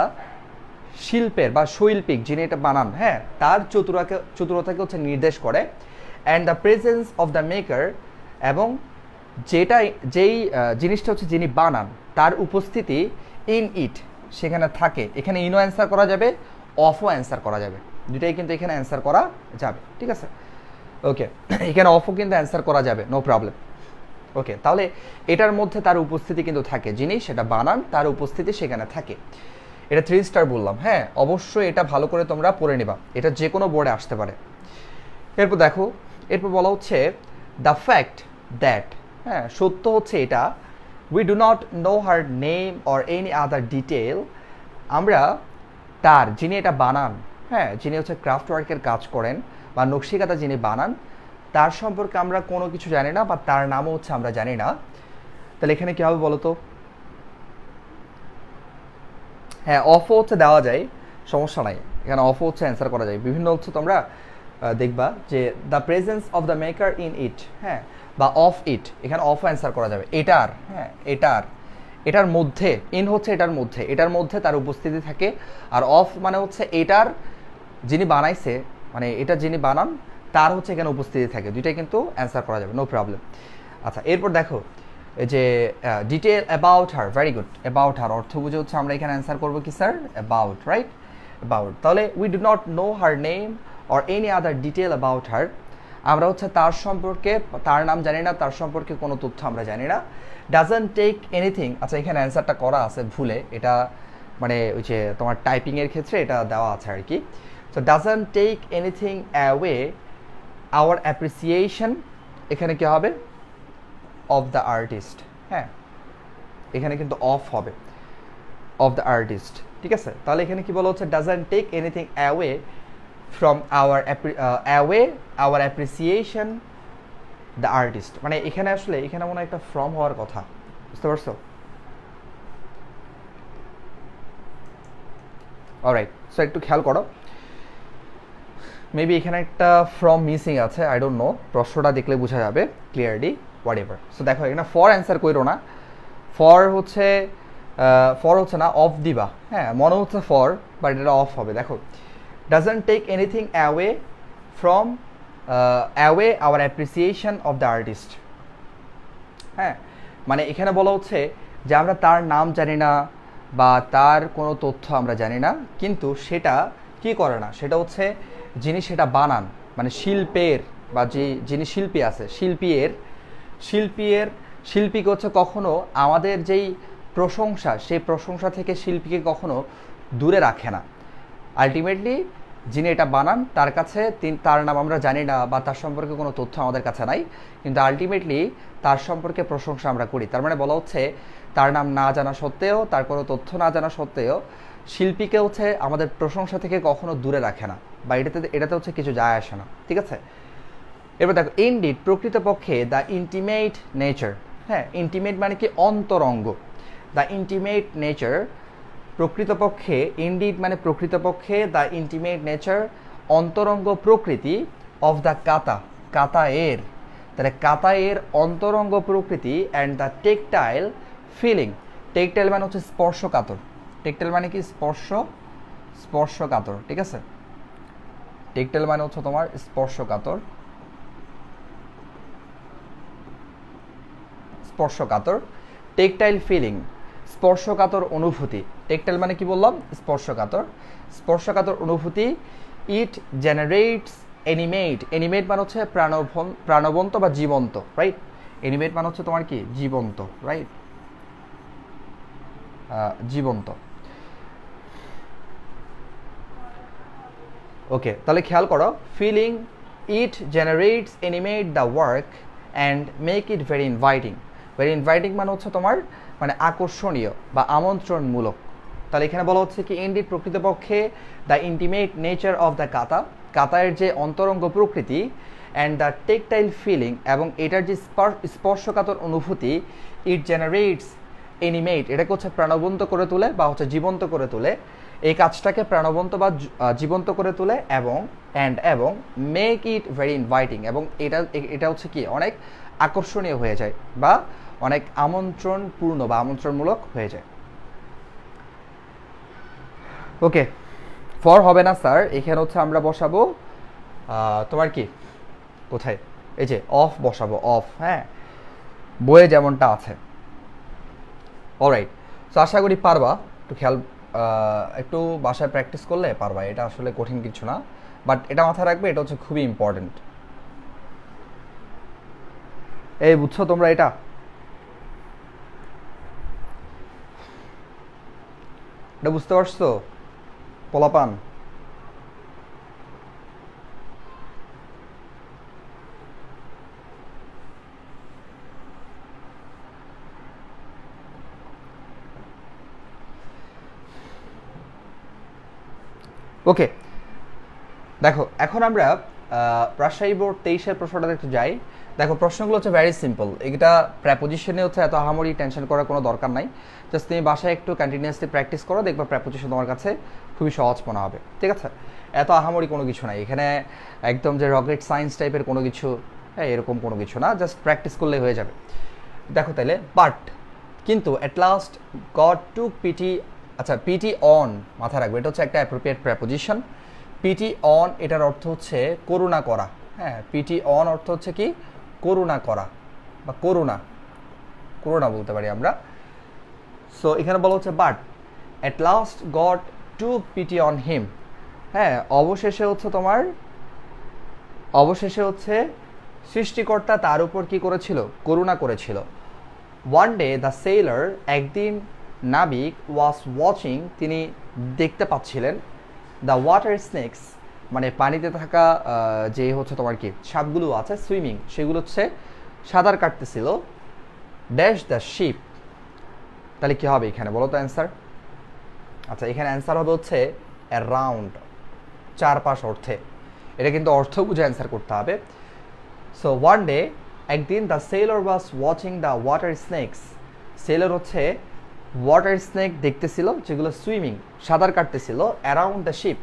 শিল্পের বা শৈল্পিক যিনি এটা বানান, হ্যাঁ, তার চতুরতাকে হচ্ছে নির্দেশ করে। And the presence of the maker, এবং যেই জিনিসটা হচ্ছে যিনি বানান তার উপস্থিতি, ইন ইট সেখানে থাকে। এখানে ইনও অ্যান্সার করা যাবে, অফও অ্যান্সার করা যাবে, দুটাই কিন্তু এখানে অ্যান্সার করা যাবে, ঠিক আছে? ওকে, এখানে অফও কিন্তু অ্যান্সার করা যাবে, নো প্রবলেম। ওকে, তাহলে এটার মধ্যে তার উপস্থিতি কিন্তু থাকে, যিনি সেটা বানান তার উপস্থিতি সেখানে থাকে। এটা 3 স্টার বললাম, হ্যাঁ, অবশ্যই এটা ভালো করে তোমরা পড়ে নিবা, এটা যে কোনো বোর্ডে আসতে পারে। এরপর দেখো, এরপর বলা হচ্ছে দ্য ফ্যাক্ট দ্যাট, হ্যাঁ, সত্য হচ্ছে এটা, we do not know her name or any other detail, আমরা তার, যিনি এটা বানান, হ্যাঁ, যিনি হচ্ছে ক্রাফট ওয়ার্কের কাজ করেন বা নকশিকাতা যিনি বানান, তার সম্পর্কে আমরা কোনো কিছু জানি না, বা তার নামও হচ্ছে আমরা জানি না। তাহলে এখানে কী হবে বলো তো? হ্যাঁ, অফও হচ্ছে দেওয়া যায়, সমস্যা নাই, এখানে অফও হচ্ছে অ্যান্সার করা যায়। বিভিন্ন হচ্ছে তোমরা দেখবা যে the presence of the maker in it, হ্যাঁ, বা অফ ইট, এখানে অফও অ্যান্সার করা যাবে। এটার, হ্যাঁ, এটার মধ্যে, ইন হচ্ছে এটার মধ্যে তার উপস্থিতি থাকে, আর অফ মানে হচ্ছে এটার যিনি বানাইছে, মানে এটা যিনি বানান তার হচ্ছে এখানে উপস্থিতি থাকে, দুইটাই কিন্তু অ্যান্সার করা যাবে, নো প্রবলেম। আচ্ছা, এরপর দেখো যে detail about her, very good. About her অর্থ বুঝে হচ্ছে আমরা এখানে অ্যান্সার করবো কি স্যার? About, right? অ্যাবাউট। তাহলে we do not know her name or any other detail about her, আমরা হচ্ছে তার সম্পর্কে, তার নাম জানি না, তার সম্পর্কে কোনো তথ্য আমরা জানি না। ডাজন্ট টেক এনিথিং, আচ্ছা এখানে অ্যান্সারটা করা আছে ভুলে, এটা মানে ওই যে তোমার টাইপিংয়ের ক্ষেত্রে এটা দেওয়া আছে আর কি। So doesn't take anything away our appreciation, এখানে কি হবে? অফ দ্য আর্টিস্ট, হ্যাঁ, এখানে কিন্তু অফ হবে, অফ দ্য আর্টিস্ট, ঠিক আছে? তাহলে এখানে কি বলা হচ্ছে? Doesn't take anything away from our appreciation the artist, মানে এখানে আসলে এখানে মনে হয় একটা ফ্রম হওয়ার কথা, বুঝতে পারছো? অলরাইট, সো একটু খেয়াল করো, মেবি এখানে একটা ফ্রম মিসিং আছে, আই ডোন্ট নো, প্রশ্নটা দেখলে বোঝা যাবে ক্লিয়ারলি, হোয়াট এভার। সো দেখো এখানে ফর অ্যান্সার করো না, ফর হচ্ছে না, অফ দিবা, হ্যাঁ, মনে হচ্ছে ফর, বাট এটা অফ হবে। দেখো, doesn't take anything away from our appreciation of the artist, হ্যাঁ, মানে এখানে বলা হচ্ছে যে আমরা তার নাম জানি না বা তার কোনো তথ্য আমরা জানি না, কিন্তু সেটা কি করে না, সেটা হচ্ছে যিনি সেটা বানান, মানে শিল্পের বা যিনি শিল্পী আছে, শিল্পীকে হচ্ছে কখনো আমাদের যেই প্রশংসা, সেই প্রশংসা থেকে শিল্পীকে কখনো দূরে রাখে না। আলটিমেটলি যিনি এটা বানান তার কাছে, তার নাম আমরা জানি না বা তার সম্পর্কে কোনো তথ্য আমাদের কাছে নাই, কিন্তু আলটিমেটলি তার সম্পর্কে প্রশংসা আমরা করি। তার মানে বলা হচ্ছে তার নাম না জানা সত্ত্বেও, তার কোনো তথ্য না জানা সত্ত্বেও শিল্পীকে হচ্ছে আমাদের প্রশংসা থেকে কখনো দূরে রাখে না, বা এটাতে হচ্ছে কিছু যায় আসে না, ঠিক আছে? এবার দেখো, ইনডিড, প্রকৃতপক্ষে, দ্য ইন্টিমেট নেচার, হ্যাঁ, ইন্টিমেট মানে কি? অন্তরঙ্গ। দ্য ইন্টিমেট নেচার, প্রকৃতপক্ষে, ইনডিড মানে প্রকৃতপক্ষে, দ্য ইন্টিমেট নেচার, অন্তরঙ্গ প্রকৃতি, অফ দ্য কাতায়ের, তাহলে কাতায়ের অন্তরঙ্গ প্রকৃতি, and the tactile feeling, tactile মানে হচ্ছে স্পর্শকাতর, টেকটাইল মানে কি? স্পর্শকাতর, ঠিক আছে? টেকটাইল মানে হচ্ছে তোমার স্পর্শকাতর, টেকটাইল ফিলিং, স্পর্শকাতর অনুভূতি। টেকটাইল মানে কি বললাম? স্পর্শকাতর অনুভূতি। ইট জেনারেটস এনিমেট মানে হচ্ছে প্রাণবন্ত বা জীবন্ত, রাইট? এনিমেট মানে হচ্ছে তোমার কি? জীবন্ত, রাইট? জীবন্ত। ওকে, তাহলে খেয়াল করো, feeling, it generates animate the work and make it very inviting মানে হচ্ছে তোমার মানে আকর্ষণীয় বা আমন্ত্রণমূলক। তাহলে এখানে বলা হচ্ছে কি, ইনডিড, প্রকৃতপক্ষে, the intimate nature of the কাতারের যে অন্তরঙ্গ প্রকৃতি অ্যান্ড দ্য টেকটাইল ফিলিং, এবং এটার যে স্পর্শকাতর অনুভূতি, ইট জেনারেটস এনিমেট, এটাকে হচ্ছে প্রাণবন্ত করে তোলে বা হচ্ছে জীবন্ত করে তোলে, এই কাজটাকে প্রাণবন্ত বা জীবন্ত করে তোলে, এবং মেক ইট ভেরি ইনভাইটিং, এবং এটা হচ্ছে কি অনেক আকর্ষণীয় হয়ে যায় বা অনেক আমন্ত্রণপূর্ণ বা আমন্ত্রণমূলক হয়ে যায়। ওকে, ফর হবে না স্যার, এখানে হচ্ছে আমরা বসাবো তোমার কি কোথায়, এই যে অফ বসাবো, অফ, হ্যাঁ, বইয়ে যেমনটা আছে। অলরাইট, সো আশা করি পারবা, একটু খেয়াল একটু বাসায় প্র্যাকটিস করলে পারবা, এটা আসলে কঠিন কিছু না, বাট এটা মাথায় রাখবে, এটা হচ্ছে খুবই ইম্পর্টেন্ট। এই বুঝছো তোমরা এটা? এটা বুঝতে পারছো পোলাপান? ওকে, দেখো এখন আমরা রাজশাহী বোর্ড 23-এর প্রশ্নটা একটু যাই। দেখো প্রশ্নগুলো হচ্ছে ভেরি সিম্পল, এটা প্র্যাপোজিশনে হচ্ছে এত আহামরি টেনশন করার কোনো দরকার নাই, জাস্ট তুমি বাসায় একটু কন্টিনিউয়াসলি প্র্যাকটিস করো, দেখবা প্র্যাপোজিশন তোমার কাছে খুবই সহজ মনে হবে, ঠিক আছে? এত আহামরি কোনো কিছু নাই এখানে, একদম যে রকেট সায়েন্স টাইপের কোনো কিছু, হ্যাঁ এরকম কোনো কিছু না, জাস্ট প্র্যাকটিস করলে হয়ে যাবে। দেখো তাহলে, বাট কিন্তু at last god took pity, আচ্ছা পিটি অন মাথায় রাখবে, এটা হচ্ছে একটা অ্যাপ্রোপ্রিয়েট প্র্যাপোজিশন। পিটি অন এটার অর্থ হচ্ছে করুণা করা, হ্যাঁ, পিটি অন অর্থ হচ্ছে কি করুণা করা বা করুণা, করুণা বলতে পারি আমরা। সো এখানে বলা হচ্ছে but at last god took PT on him, হ্যাঁ, অবশেষে হচ্ছে সৃষ্টিকর্তা তার উপর কি করেছিল, করুণা করেছিল। ওয়ান ডে দ্য সেলার, একদিন নাবিক, ওয়াজ ওয়াচিং, তিনি দেখতে পাচ্ছিলেন, দ্য ওয়াটার স্নেকস, মানে পানিতে থাকা যে হচ্ছে তোমার কি সাপগুলো আছে সুইমিং, সেগুলো হচ্ছে সাঁতার কাটতেছিল, ড্যাশ দ্য শিপ, তাহলে কি হবে এখানে বলো তো অ্যান্সার? আচ্ছা এখানে অ্যান্সার হবে হচ্ছে অ্যারাউন্ড, চারপাশ অর্থে, এটা কিন্তু অর্থ বুঝে অ্যান্সার করতে হবে। সো ওয়ান ডে, একদিন, the sailor was watching the water snakes, sailor হচ্ছে ওয়াটার স্নেক দেখতেছিল যেগুলো সুইমিং সাঁতার কাটতেছিল, অ্যারাউন্ড দ্য শিপ,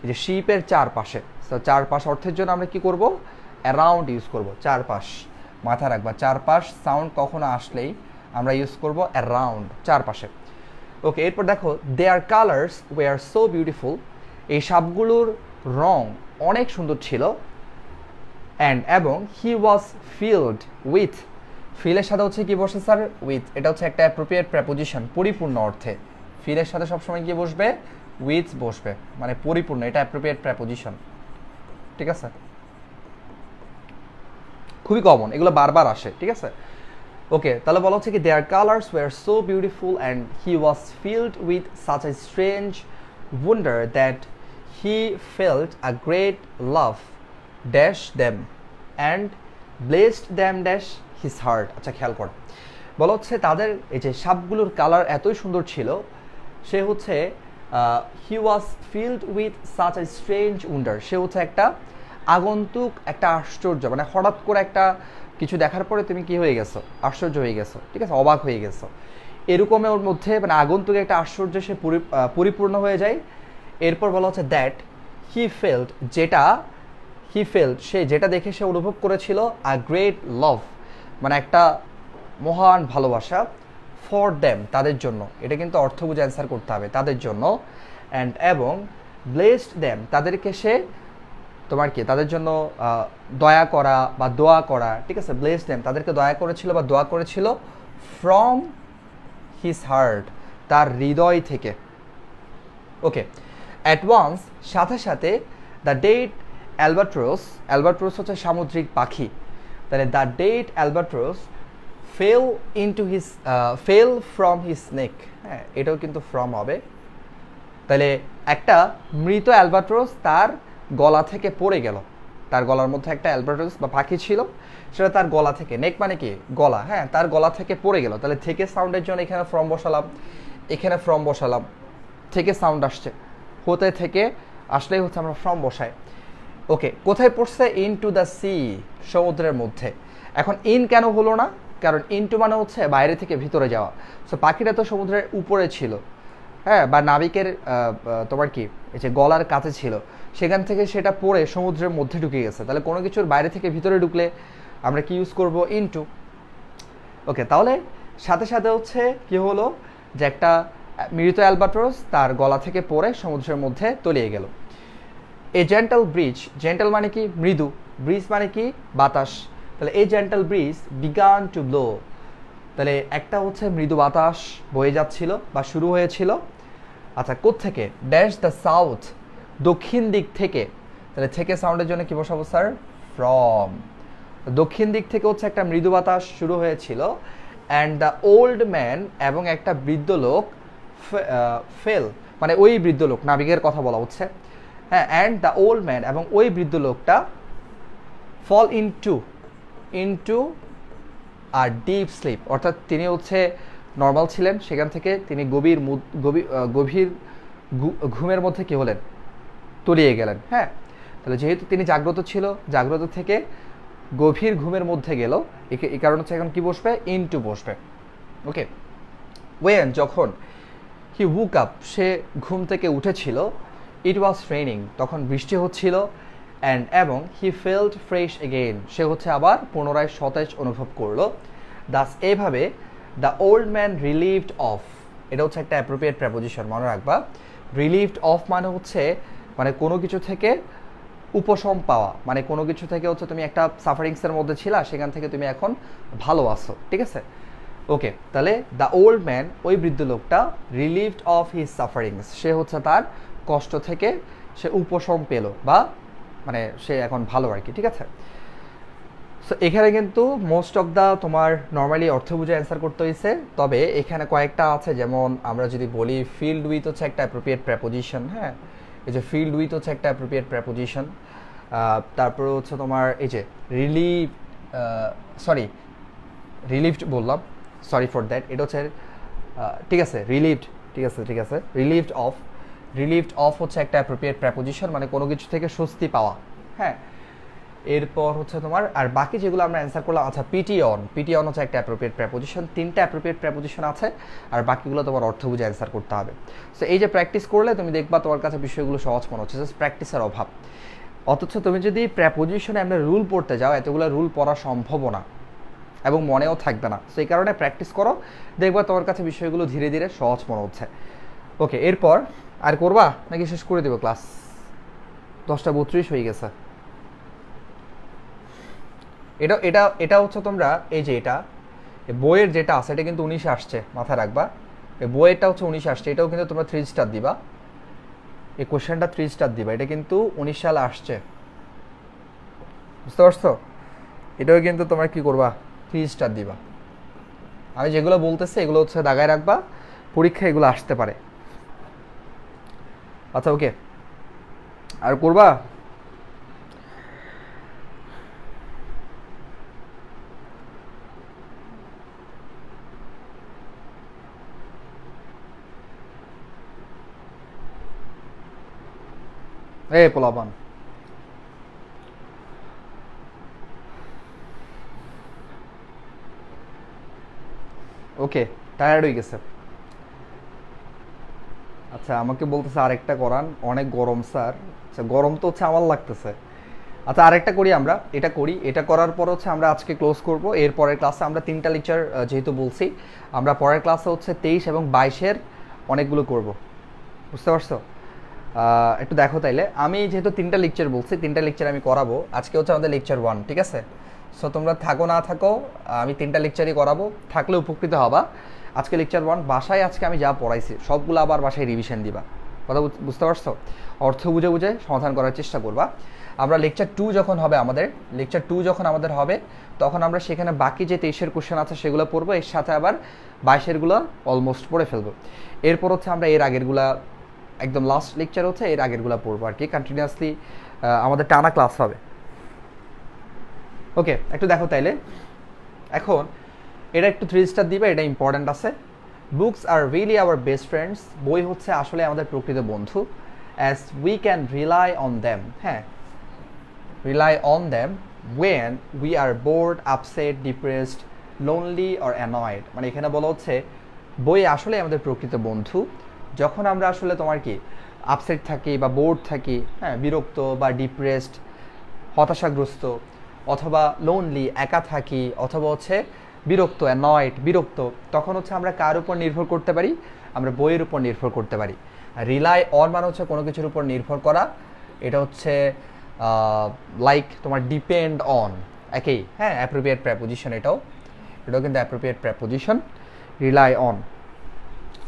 যে শিপের চারপাশে। সো চারপাশ অর্থের জন্য আমরা কি করব, অ্যারাউন্ড ইউজ করব, চারপাশ, মাথায় রাখবা চারপাশ সাউন্ড কখনো আসলেই আমরা ইউজ করব অ্যারাউন্ড, চারপাশে। ওকে, এরপর দেখো, দেয়ার কালার্স ওয়ার সো বিউটিফুল, এই সাপগুলোর রং অনেক সুন্দর ছিল, এবং হি ওয়াজ ফিল্ড উইথ, ফিলের সাথে হচ্ছে কি বসে স্যার, উইথ, এটা হচ্ছে একটা অ্যাপ্রোপ্রিয়েট প্রেপোজিশন, পরিপূর্ণ অর্থে, ফিলের সাথে সবসময় কি বসবে, উইথ বসবে, মানে পরিপূর্ণ, এটা অ্যাপ্রোপ্রিয়েট প্রেপোজিশন, ঠিক আছে? খুবই কমন, এগুলো বারবার আসে, ঠিক আছে? ওকে, তাহলে বলা হচ্ছে কি their colours were so beautiful and he was filled with such a strange wonder that he felt a great love dash them and blessed them dash his heart. আচ্ছা খেয়াল কর, বলা হচ্ছে তাদের এই যে সাপগুলোর কালার এতই সুন্দর ছিল, সে হচ্ছে he was filled with such a strange wonder, সে হচ্ছে একটা আগন্তুক, একটা আশ্চর্য, মানে হঠাৎ করে একটা কিছু দেখার পরে তুমি কি হয়ে গেছো, আশ্চর্য হয়ে গেছো, ঠিক আছে, অবাক হয়ে গেছো, এরকমের ওর মধ্যে মানে আগন্তুক একটা আশ্চর্য সে পরিপূর্ণ হয়ে যায়। এরপর বলা হচ্ছে দ্যাট হি ফেল্ট, যেটা হি ফেল্ট, সে যেটা দেখে সে অনুভব করেছিল, আ গ্রেট লাভ, মানে একটা মহান ভালোবাসা, ফর দ্যাম, তাদের জন্য, এটা কিন্তু অর্থ বুঝে অ্যান্সার করতে হবে, তাদের জন্য, এবং ব্লেসড দ্যাম, তাদেরকে সে তোমার কি তাদের জন্য দয়া করা বা দোয়া করা, ঠিক আছে, ব্লেসড দ্যাম, তাদেরকে দয়া করেছিল বা দোয়া করেছিল, ফ্রম হিজ হার্ট, তার হৃদয় থেকে। ওকে, অ্যাট ওয়ান্স, সাথে সাথে, দ্য ডেট অ্যালবাট্রোস, অ্যালবাট্রোস হচ্ছে সামুদ্রিক পাখি, তাহলে the dead albatross fell from his neck, হ্যাঁ এটাও কিন্তু ফ্রম হবে, তাহলে একটা মৃত অ্যালবাট্রোস তার গলা থেকে পড়ে গেল, তার গলার মধ্যে একটা অ্যালবাট্রোস বা পাখি ছিল, সেটা তার গলা থেকে, নেক মানে কি গলা, হ্যাঁ তার গলা থেকে পড়ে গেল, তাহলে থেকে সাউন্ডের জন্য এখানে ফ্রম বসালাম, এখানে ফ্রম বসালাম, থেকে সাউন্ড আসছে, হতে থেকে আসলেই হচ্ছে আমরা ফ্রম বসাই। ওকে, কোথায় পড়ছে? ইনটু দ্য সি, সমুদ্রের মধ্যে। এখন ইন কেন হলো না? কারণ ইনটু মানে হচ্ছে বাইরে থেকে ভিতরে যাওয়া। সো পাখিটা তো সমুদ্রের উপরে ছিল, হ্যাঁ, বা নাবিকের তোমার কি এই যে গলার কাছে ছিল, সেখান থেকে সেটা পড়ে সমুদ্রের মধ্যে ঢুকে গেছে। তাহলে কোনো কিছুর বাইরে থেকে ভিতরে ঢুকলে আমরা কি ইউজ করব? ইনটু। ওকে, তাহলে সাথে সাথে হচ্ছে কি হলো যে একটা মৃত অ্যালবাট্রস তার গলা থেকে পড়ে সমুদ্রের মধ্যে তলিয়ে গেল। এ জেন্টাল ব্রিজ, জেন্টাল মানে কি? মৃদু। ব্রিজ মানে কি? বাতাস। তাহলে এই gentle breeze began to blow, তাহলে একটা হচ্ছে মৃদু বাতাস বয়ে যাচ্ছিল বা শুরু হয়েছিল। আচ্ছা, কোত্থেকে? ড্যাশ দ্য সাউথ, দক্ষিণ দিক থেকে। তাহলে থেকে সাউন্ডের জন্য কি বসাবো স্যার? ফ্রম। দক্ষিণ দিক থেকে হচ্ছে একটা মৃদু বাতাস শুরু হয়েছিল। অ্যান্ড দ্য ওল্ড ম্যান, এবং একটা বৃদ্ধ লোক ফেল, মানে ওই বৃদ্ধ লোক, নাবিকের কথা বলা হচ্ছে, হ্যাঁ। অ্যান্ড দ্য ওল্ড ম্যান, এবং ওই বৃদ্ধ লোকটা ফল ইনটু আর ডিপ স্লিপ, অর্থাৎ তিনি হচ্ছে নর্মাল ছিলেন, সেখান থেকে তিনি গভীর ঘুমের মধ্যে কি হলেন? তলিয়ে গেলেন, হ্যাঁ। তাহলে যেহেতু তিনি জাগ্রত ছিল, জাগ্রত থেকে গভীর ঘুমের মধ্যে গেল, এই কারণে হচ্ছে এখন কি বসবে? ইনটু বসবে। ওকে, ওয়েন, যখন, হি উক আপ, সে ঘুম থেকে উঠেছিল, ইট ওয়াজ রেইনিং, তখন বৃষ্টি হচ্ছিল, এবং হি ফেল্ট ফ্রেশ এগেইন, সে হচ্ছে আবার পুনরায় সতেজ অনুভব করলো। দাস, এইভাবে, the old man relieved of, এটা হচ্ছে একটা অ্যাপ্রোপ্রিয়েট প্রেপোজিশন, মনে রাখবা। রিলিভড অফ মানে হচ্ছে মানে কোনো কিছু থেকে উপশম পাওয়া, মানে কোনো কিছু থেকে হচ্ছে তুমি একটা সাফারিংসের মধ্যে ছিলা, সেখান থেকে তুমি এখন ভালো আছো, ঠিক আছে। ওকে, তাহলে দ্য ওল্ড ম্যান, ওই বৃদ্ধ লোকটা, রিলিভড অফ হিজ সাফারিংস, সে হচ্ছে তার কষ্ট থেকে সে উপশম পেল, বা মানে সে এখন ভালো আর কি, ঠিক আছে। সো এখানে কিন্তু মোস্ট অফ দ্য তোমার নর্মালি অর্থ বুঝে অ্যান্সার করতে হয়েছে, তবে এখানে কয়েকটা আছে, যেমন আমরা যদি বলি ফিল্ড উইথ হচ্ছে একটা অ্যাপ্রোপ্রিয়েট প্রেপোজিশন, হ্যাঁ। এই যে ফিল্ড উইথ হচ্ছে একটা অ্যাপ্রোপ্রিয়েট প্রেপোজিশন। তারপরে হচ্ছে তোমার এই যে রিলিভড বললাম, সরি ফর দ্যাট, এটা হচ্ছে ঠিক আছে, রিলিভড, ঠিক আছে, রিলিভড অফ হচ্ছে একটা অ্যাপ্রোপ্রিয়েট প্রেপোজিশন, মানে কোনো কিছু থেকে স্বস্তি পাওয়া, হ্যাঁ। এরপর হচ্ছে তোমার আর বাকি যেগুলো আমরা অ্যান্সার করলাম, আচ্ছা, পিটি অন হচ্ছে একটা অ্যাপ্রোপ্রিয়েট প্রেপোজিশন, 3টা অ্যাপ্রোপ্রিয়েট প্রেপোজিশন আছে, আর বাকিগুলো তোমার অর্থ বুঝে অ্যান্সার করতে হবে। সো এই যে প্র্যাকটিস করলে তুমি দেখবা তোমার কাছে বিষয়গুলো সহজ মনে হচ্ছে, জাস্ট প্র্যাকটিসের অভাব। অথচ তুমি যদি প্রেপোজিশনে আমরা রুল পড়তে যাও, এতগুলো রুল পড়া সম্ভব না এবং মনেও থাকবে না। সো এই কারণে প্র্যাকটিস করো, দেখবা তোমার কাছে বিষয়গুলো ধীরে ধীরে সহজ মনে হচ্ছে। ওকে, এরপর আর করবা নাকি শেষ করে দেবো ক্লাস? 10:32 হয়ে গেছে। এটা হচ্ছে তোমরা এই যে এটা বইয়ের যেটা আছে, এটা কিন্তু 19-এ আসছে, মাথায় রাখবা। এই বইয়েরটা হচ্ছে 19-এ আসছে, এটাও কিন্তু তোমরা 3 স্টার দিবা, এই কোশ্চেনটা 3 স্টার দিবা, এটা কিন্তু 19 সালে আসছে, বুঝতে পারছো? এটাও কিন্তু তোমরা কি করবা? 3 স্টার দিবা। আমি যেগুলো বলতেছি এগুলো হচ্ছে দাগায় রাখবা, পরীক্ষায় এগুলো আসতে পারে। আচ্ছা, ওকে, আর করবা? পোলাপান, ওকে, টায়ার্ড হয়ে গেছে। আচ্ছা, আমাকে বলতেছে আরেকটা করান, অনেক গরম স্যার। আচ্ছা, গরম তো হচ্ছে আমার লাগতেছে। আচ্ছা, আরেকটা করি আমরা, এটা করার পর হচ্ছে আমরা আজকে ক্লোজ করব। এর পরের ক্লাসে আমরা 3টা লেকচার যেহেতু বলছি, আমরা পরের ক্লাসে হচ্ছে 23 এবং 22-এর অনেকগুলো করব, বুঝতে পারছো? একটু দেখো তাইলে, আমি যেহেতু 3টা লেকচার বলছি, 3টা লেকচার আমি করাবো। আজকে হচ্ছে আমাদের লেকচার 1, ঠিক আছে। সো তোমরা থাকো না থাকো, আমি 3টা লেকচারই করাবো, থাকলে উপকৃত হবা। আজকে লেকচার 1, বাসায় আজকে আমি যা পড়াইছি সবগুলো আবার বাসায় রিভিশন দিবা, কথা বুঝতে পারছো? অর্থ বুঝে বুঝে সমাধান করার চেষ্টা করবা। আমরা লেকচার 2 যখন আমাদের হবে, তখন আমরা সেখানে বাকি যে 23-এর কোশ্চেন আছে সেগুলো পড়বো, এর সাথে আবার 22-এরগুলো অলমোস্ট পড়ে ফেলবো। এরপর হচ্ছে আমরা এর আগেরগুলা, একদম লাস্ট লেকচার হচ্ছে এর আগেরগুলো পড়বো আর কি, কন্টিনিউয়াসলি আমাদের টানা ক্লাস হবে। ওকে, একটু দেখো তাইলে। এখন এটা একটু 3 স্টার দিবে, এটা ইম্পর্ট্যান্ট আছে। Books are really our best friends, বই হচ্ছে আসলে আমাদের প্রকৃত বন্ধু। As we can rely on them, হ্যাঁ, rely on them when we are bored, upset, depressed, lonely or annoyed. মানে এখানে বলা হচ্ছে বই আসলে আমাদের প্রকৃত বন্ধু যখন আমরা আসলে তোমার কি আপসেট থাকি বা বোর্ড থাকি, হ্যাঁ, বিরক্ত বা ডিপ্রেসড, হতাশাগ্রস্ত, অথবা লোনলি একা থাকি, অথবা হচ্ছে বিরক্ত অ্যানয়েড বিরক্ত, তখন হচ্ছে আমরা কার উপর নির্ভর করতে পারি? আমরা বইয়ের উপর নির্ভর করতে পারি। রিলাই অন মানে হচ্ছে কোনো কিছুর উপর নির্ভর করা, এটা হচ্ছে লাইক তোমার ডিপেন্ড অন, একই, হ্যাঁ, অ্যাপ্রোপ্রিয়েট প্রেপোজিশন, এটাও কিন্তু appropriate preposition, rely on.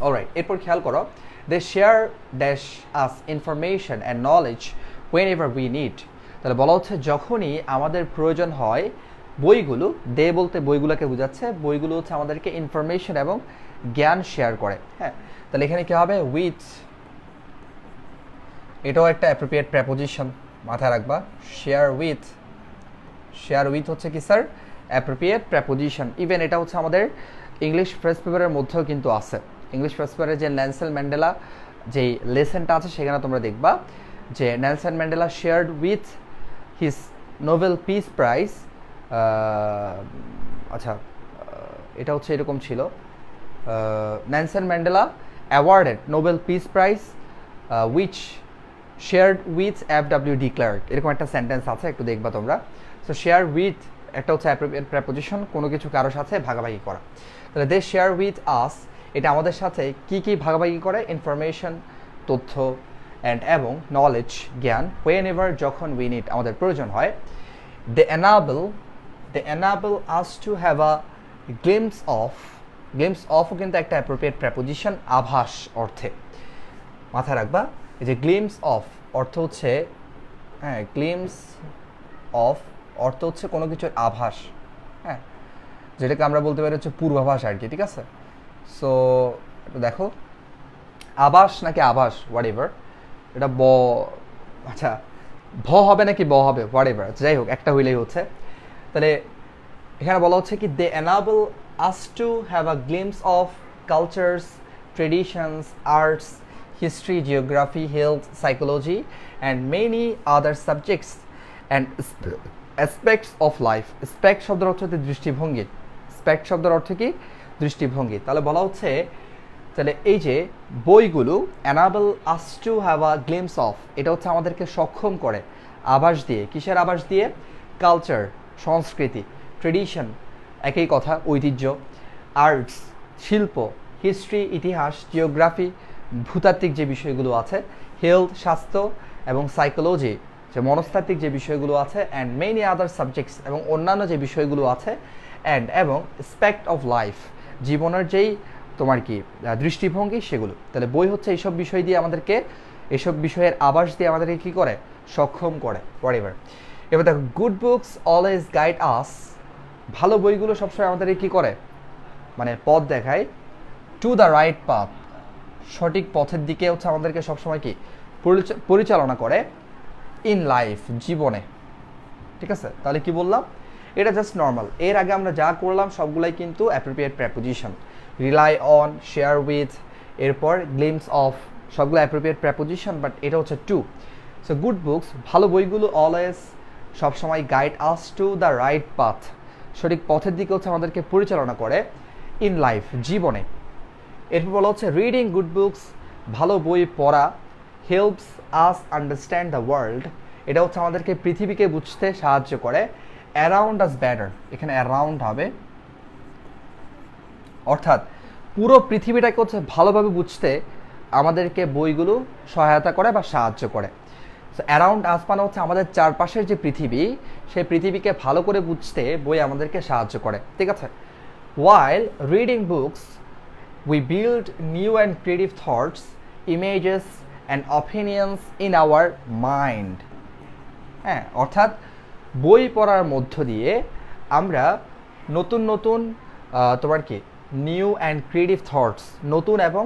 Alright, এরপর খেয়াল করো, they share dash us information and knowledge whenever we need. তাহলে বলা হচ্ছে যখনই আমাদের প্রয়োজন হয়, বইগুলো, দে বলতে বইগুলোকে বোঝাচ্ছে, বইগুলো হচ্ছে আমাদেরকে ইনফরমেশন এবং জ্ঞান শেয়ার করে, হ্যাঁ। তাহলে এখানে কী হবে? উইথ, এটাও একটা অ্যাপ্রোপ্রিয়েট প্রেপোজিশন, মাথায় রাখবা। শেয়ার উইথ হচ্ছে কি স্যার? Appropriate preposition. ইভেন এটা হচ্ছে আমাদের ইংলিশ ফ্রেজ পেপারের মধ্যেও কিন্তু আছে। ইংলিশ ফ্রেজ পেপারে যে নেলসন ম্যান্ডেলা যেই লেসনটা আছে সেখানে তোমরা দেখবা যে Nelson Mandela shared with his Nobel peace prize, আচ্ছা এটা হচ্ছে এরকম ছিল, Nelson Mandela awarded Nobel peace prize which shared with FW de Klerk, এরকম একটা সেন্টেন্স আছে, একটু দেখবা তোমরা। সো শেয়ার উইথ একটা হচ্ছে অ্যাপ্রোপ্রিয়েট প্রেপোজিশন, কোনো কিছু কারোর সাথে ভাগাভাগি করা। তাহলে দে শেয়ার উইথ আস, এটা আমাদের সাথে কি কি ভাগাভাগি করে? ইনফরমেশন, তথ্য, অ্যান্ড এবং নলেজ, জ্ঞান, হোয়েন এভার যখন উই নিড আমাদের প্রয়োজন হয়। They enable us to have a glimpse অফও কিন্তু একটা অ্যাপ্রোপ্রিয়েট প্রেপোজিশন, আভাস অর্থে, মাথায় রাখবা। এই যে গ্লিমস অফ অর্থ হচ্ছে, হ্যাঁ, গ্লিমস অফ অর্থ হচ্ছে কোনো কিছুর আভাস, হ্যাঁ, যেটাকে আমরা বলতে পারি হচ্ছে পূর্বাভাস আর কি, ঠিক আছে। সো দেখো, আভাস নাকি আভাস, হোয়াট এভার, এটা আচ্ছা ভ হবে নাকি ব হবে, হোয়াট এভার, যাই হোক একটা হইলেই হচ্ছে। তাহলে এখানে বলা হচ্ছে কি, they enable us to have a glimpse of cultures, traditions, arts, history, geography, health, psychology, and many other subjects and aspects of life. Aspect শব্দের অর্থ হচ্ছে দৃষ্টিভঙ্গি, aspect শব্দের অর্থ কি? দৃষ্টিভঙ্গি। তাহলে বলা হচ্ছে, তাহলে এই যে বইগুলো enable us to have a glimpse of, এটা হচ্ছে আমাদেরকে সক্ষম করে, আভাস দিয়ে, কিসের আভাস দিয়ে? কালচার, সংস্কৃতি, ট্রেডিশন, একই কথা, ঐতিহ্য, আর্টস, শিল্প, হিস্ট্রি, ইতিহাস, জিওগ্রাফি, ভূতাত্ত্বিক যে বিষয়গুলো আছে, হেলথ, স্বাস্থ্য, এবং সাইকোলজি, যে মনস্তাত্ত্বিক যে বিষয়গুলো আছে, অ্যান্ড মেনি আদার সাবজেক্টস, এবং অন্যান্য যে বিষয়গুলো আছে, এবং স্পেক্ট অফ লাইফ, জীবনের যেই তোমার কি দৃষ্টিভঙ্গি, সেগুলো। তাহলে বই হচ্ছে এইসব বিষয় দিয়ে আমাদেরকে, এইসব বিষয়ের আভাস দিয়ে আমাদেরকে কী করে? সক্ষম করে, হোয়াটএভার। এবার দেখো, গুড বুকস অলওয়েজ গাইড আস, ভালো বইগুলো সবসময় আমাদেরকে কী করে? মানে পথ দেখায়, টু দ্য রাইট পাথ, সঠিক পথের দিকে হচ্ছে আমাদেরকে সবসময় কি পরিচালনা করে, ইন লাইফ, জীবনে, ঠিক আছে। তাহলে কি বললাম? এটা জাস্ট নর্মাল, এর আগে আমরা যা করলাম সবগুলাই কিন্তু appropriate preposition, rely on, share with, এরপর গ্লিমস অফ, সবগুলো অ্যাপ্রোপ্রিয়েট প্রেপোজিশন, বাট এটা হচ্ছে টু। সো গুড বুকস, ভালো বইগুলো, অলওয়েজ, সবসময়, guide us to the right path, সঠিক পথের দিকে হচ্ছে আমাদেরকে পরিচালনা করে, ইন লাইফ, জীবনে। এরপর বলা হচ্ছে রিডিং গুড বুকস, ভালো বই পড়া, helps us understand the world, এটা হচ্ছে আমাদেরকে পৃথিবীকে বুঝতে সাহায্য করে, অ্যারাউন্ড আস বেটার, এখানে অ্যারাউন্ড হবে, অর্থাৎ পুরো পৃথিবীটাকে হচ্ছে ভালোভাবে বুঝতে আমাদেরকে বইগুলো সহায়তা করে বা সাহায্য করে। সো অ্যারাউন্ড আস মানে হচ্ছে আমাদের চারপাশের যে পৃথিবী, সেই পৃথিবীকে ভালো করে বুঝতে বই আমাদেরকে সাহায্য করে, ঠিক আছে। ওয়াইল reading books we build new and creative thoughts, images and opinions in our mind, হ্যাঁ, অর্থাৎ বই পড়ার মধ্য দিয়ে আমরা নতুন নতুন তোমার কি নিউ অ্যান্ড ক্রিয়েটিভ থটস, নতুন এবং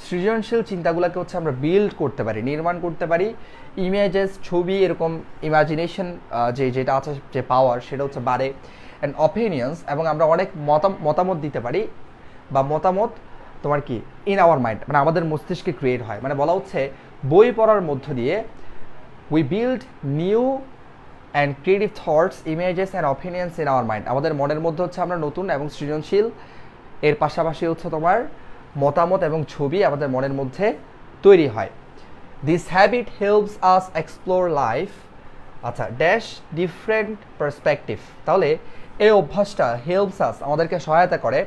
সৃজনশীল চিন্তাগুলোকে হচ্ছে আমরা বিল্ড করতে পারি, নির্মাণ করতে পারি, ইমেজেস, ছবি, এরকম ইমাজিনেশন যেটা আছে, যে পাওয়ার, সেটা হচ্ছে বাড়ে, অ্যান্ড অপিনিয়ন্স, এবং আমরা অনেক মতামত দিতে পারি, বা মতামত তোমার কি ইন আওয়ার মাইন্ড, মানে আমাদের মস্তিষ্কে ক্রিয়েট হয়। মানে বলা হচ্ছে বই পড়ার মধ্য দিয়ে we build new and creative thoughts, images and opinions in our mind. আমাদের মনের মধ্যে হচ্ছে আমরা নতুন এবং সৃজনশীল, এর পাশাপাশি হচ্ছে তোমার মতামত এবং ছবি আমাদের মনের মধ্যে তৈরি হয়। This habit helps us explore life, আচ্ছা ড্যাশ ডিফারেন্ট পার্সপেক্টিভ। তাহলে এই অভ্যাসটা হেল্পস আস আমাদেরকে সহায়তা করে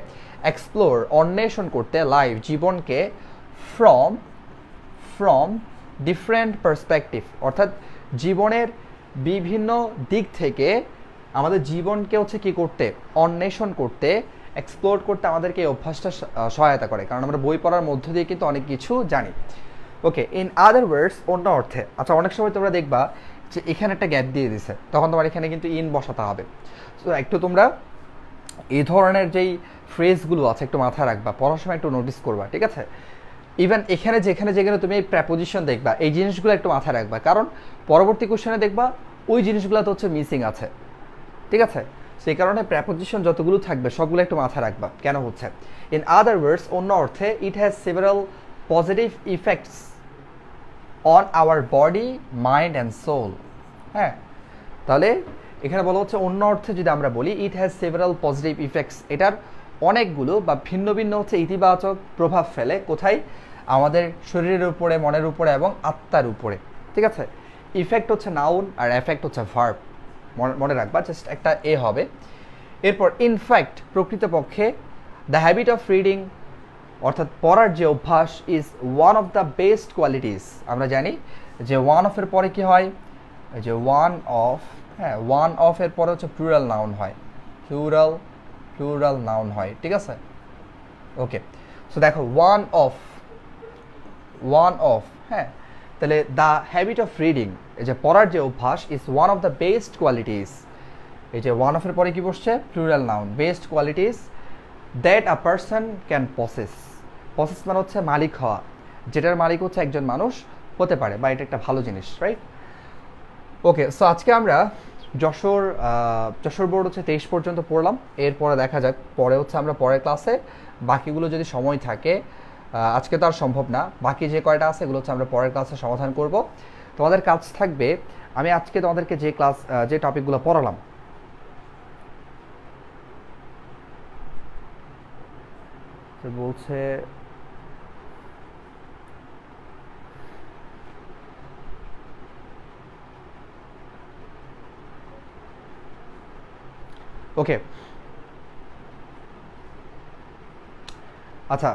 এক্সপ্লোর অন্বেষণ করতে লাইফ জীবনকে ফ্রম ফ্রম ডিফারেন্ট পার্সপেক্টিভ, অর্থাৎ জীবনের বিভিন্ন দিক থেকে আমাদের জীবনকে হচ্ছে কী করতে, অন্বেষণ করতে, এক্সপ্লোর করতে আমাদেরকে এই অভ্যাসটা সহায়তা করে, কারণ আমরা বই পড়ার মধ্য দিয়ে কিন্তু অনেক কিছু জানি। ওকে, ইন আদার ওয়ার্ডস, অন্য অর্থে। আচ্ছা অনেক সময় তোমরা দেখবা যে এখানে একটা গ্যাপ দিয়ে দিছে, তখন তোমার এখানে কিন্তু ইন বসাতে হবে। তো একটু তোমরা এই ধরনের যেই ফ্রেজগুলো আছে একটু মাথায় রাখবা, পড়ার সময় একটু নোটিস করবা, ঠিক আছে? ইভেন এখানে যেখানে যেখানে তুমি এই প্রেপোজিশন দেখবা এই জিনিসগুলো একটু মাথায় রাখবা, কারণ পরবর্তী কোশ্চেনে দেখবা ওই জিনিসগুলো তো হচ্ছে মিসিং আছে, ঠিক আছে? সেই কারণে প্রেপোজিশন যতগুলো থাকবে সবগুলো একটু মাথায় রাখবা কেন হচ্ছে। ইন আদার ওয়ার্ডস, অন্য অর্থে, it has several positive effects on our body, mind and soul. হ্যাঁ, তাহলে এখানে বলা হচ্ছে অন্য অর্থে যদি আমরা বলি ইট হ্যাজ সেভারাল পজিটিভ ইফেক্টস, এটার অনেকগুলো বা ভিন্ন ভিন্ন হচ্ছে ইতিবাচক প্রভাব ফেলে কোথায়, আমাদের শরীরের উপরে, মনের উপরে এবং আত্মার উপরে, ঠিক আছে? ইফেক্ট হচ্ছে নাউন আর এফেক্ট হচ্ছে ভার্ব, মনে রাখবা, জাস্ট একটা এ হবে। এরপর ইনফ্যাক্ট, প্রকৃতপক্ষে, দ্য হ্যাবিট অফ রিডিং, অর্থাৎ পড়ার যে অভ্যাস, is one of the best qualities. আমরা জানি যে ওয়ান অফের পরে কি হয়, যে ওয়ান অফ, হ্যাঁ ওয়ান অফ এর পরে হচ্ছে প্লুরাল নাউন হয়, প্লুরাল নাউন হয়, ঠিক আছে? ওকে, সো দেখো ওয়ান অফ, হ্যাঁ, তাহলে দ্য হ্যাবিট অফ রিডিং, এই যে পড়ার যে অভ্যাস, is one of the best qualities, এই যে ওয়ান অফের পরে কি বসছে, plural noun, best qualities that a person can possess মানে হচ্ছে মালিক হওয়া, যেটার মালিক হচ্ছে একজন মানুষ হতে পারে, বা এটা একটা ভালো জিনিস, রাইট? ওকে, সো আজকে আমরা যশোর বোর্ড হচ্ছে 23 পর্যন্ত পড়লাম। এরপরে দেখা যাক পরে হচ্ছে আমরা পরের ক্লাসে বাকিগুলো যদি সময় থাকে, আজকে তো আর সম্ভব না, বাকি যে কয়টা আছে এগুলো হচ্ছে আমরা পরের ক্লাসে সমাধান করব। তোমাদের কাজ থাকবে, আমি আজকে তোমাদেরকে যে টপিকগুলো পড়ালাম, বলছে ওকে, আচ্ছা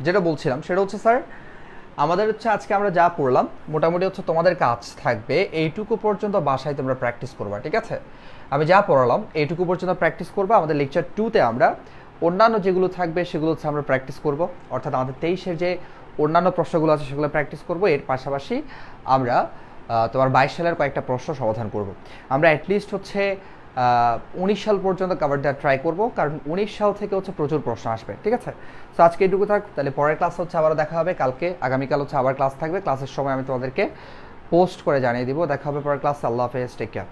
যেটা বলছিলাম সেটা হচ্ছে স্যার আমাদের হচ্ছে আজকে আমরা যা পড়লাম মোটামুটি হচ্ছে তোমাদের কাজ থাকবে এইটুকু পর্যন্ত বাসায় তোমরা প্র্যাকটিস করবা, ঠিক আছে? আমি যা পড়ালাম এইটুকু পর্যন্ত প্র্যাকটিস করবা। আমাদের লেকচার 2-তে আমরা অন্যান্য যেগুলো থাকবে সেগুলো হচ্ছে আমরা প্র্যাকটিস করব, অর্থাৎ আমাদের 23-এর যে অন্যান্য প্রশ্নগুলো আছে সেগুলো প্র্যাকটিস করব। এর পাশাপাশি আমরা তোমার 22 সালের কয়েকটা প্রশ্ন সমাধান করব। আমরা অ্যাটলিস্ট হচ্ছে 19 সাল পর্যন্ত কভার দেওয়ার ট্রাই করব, কারণ 19 সাল থেকে হচ্ছে প্রচুর প্রশ্ন আসবে, ঠিক আছে? সো আজকে এইটুকু থাক, তাহলে পরের ক্লাস হচ্ছে আবারও দেখা হবে কালকে, আগামীকাল হচ্ছে আবার ক্লাস থাকবে। ক্লাসের সময় আমি তোমাদেরকে পোস্ট করে জানিয়ে দিব। দেখা হবে পরের ক্লাসে। আল্লাহ হাফেজ, টেক কেয়ার।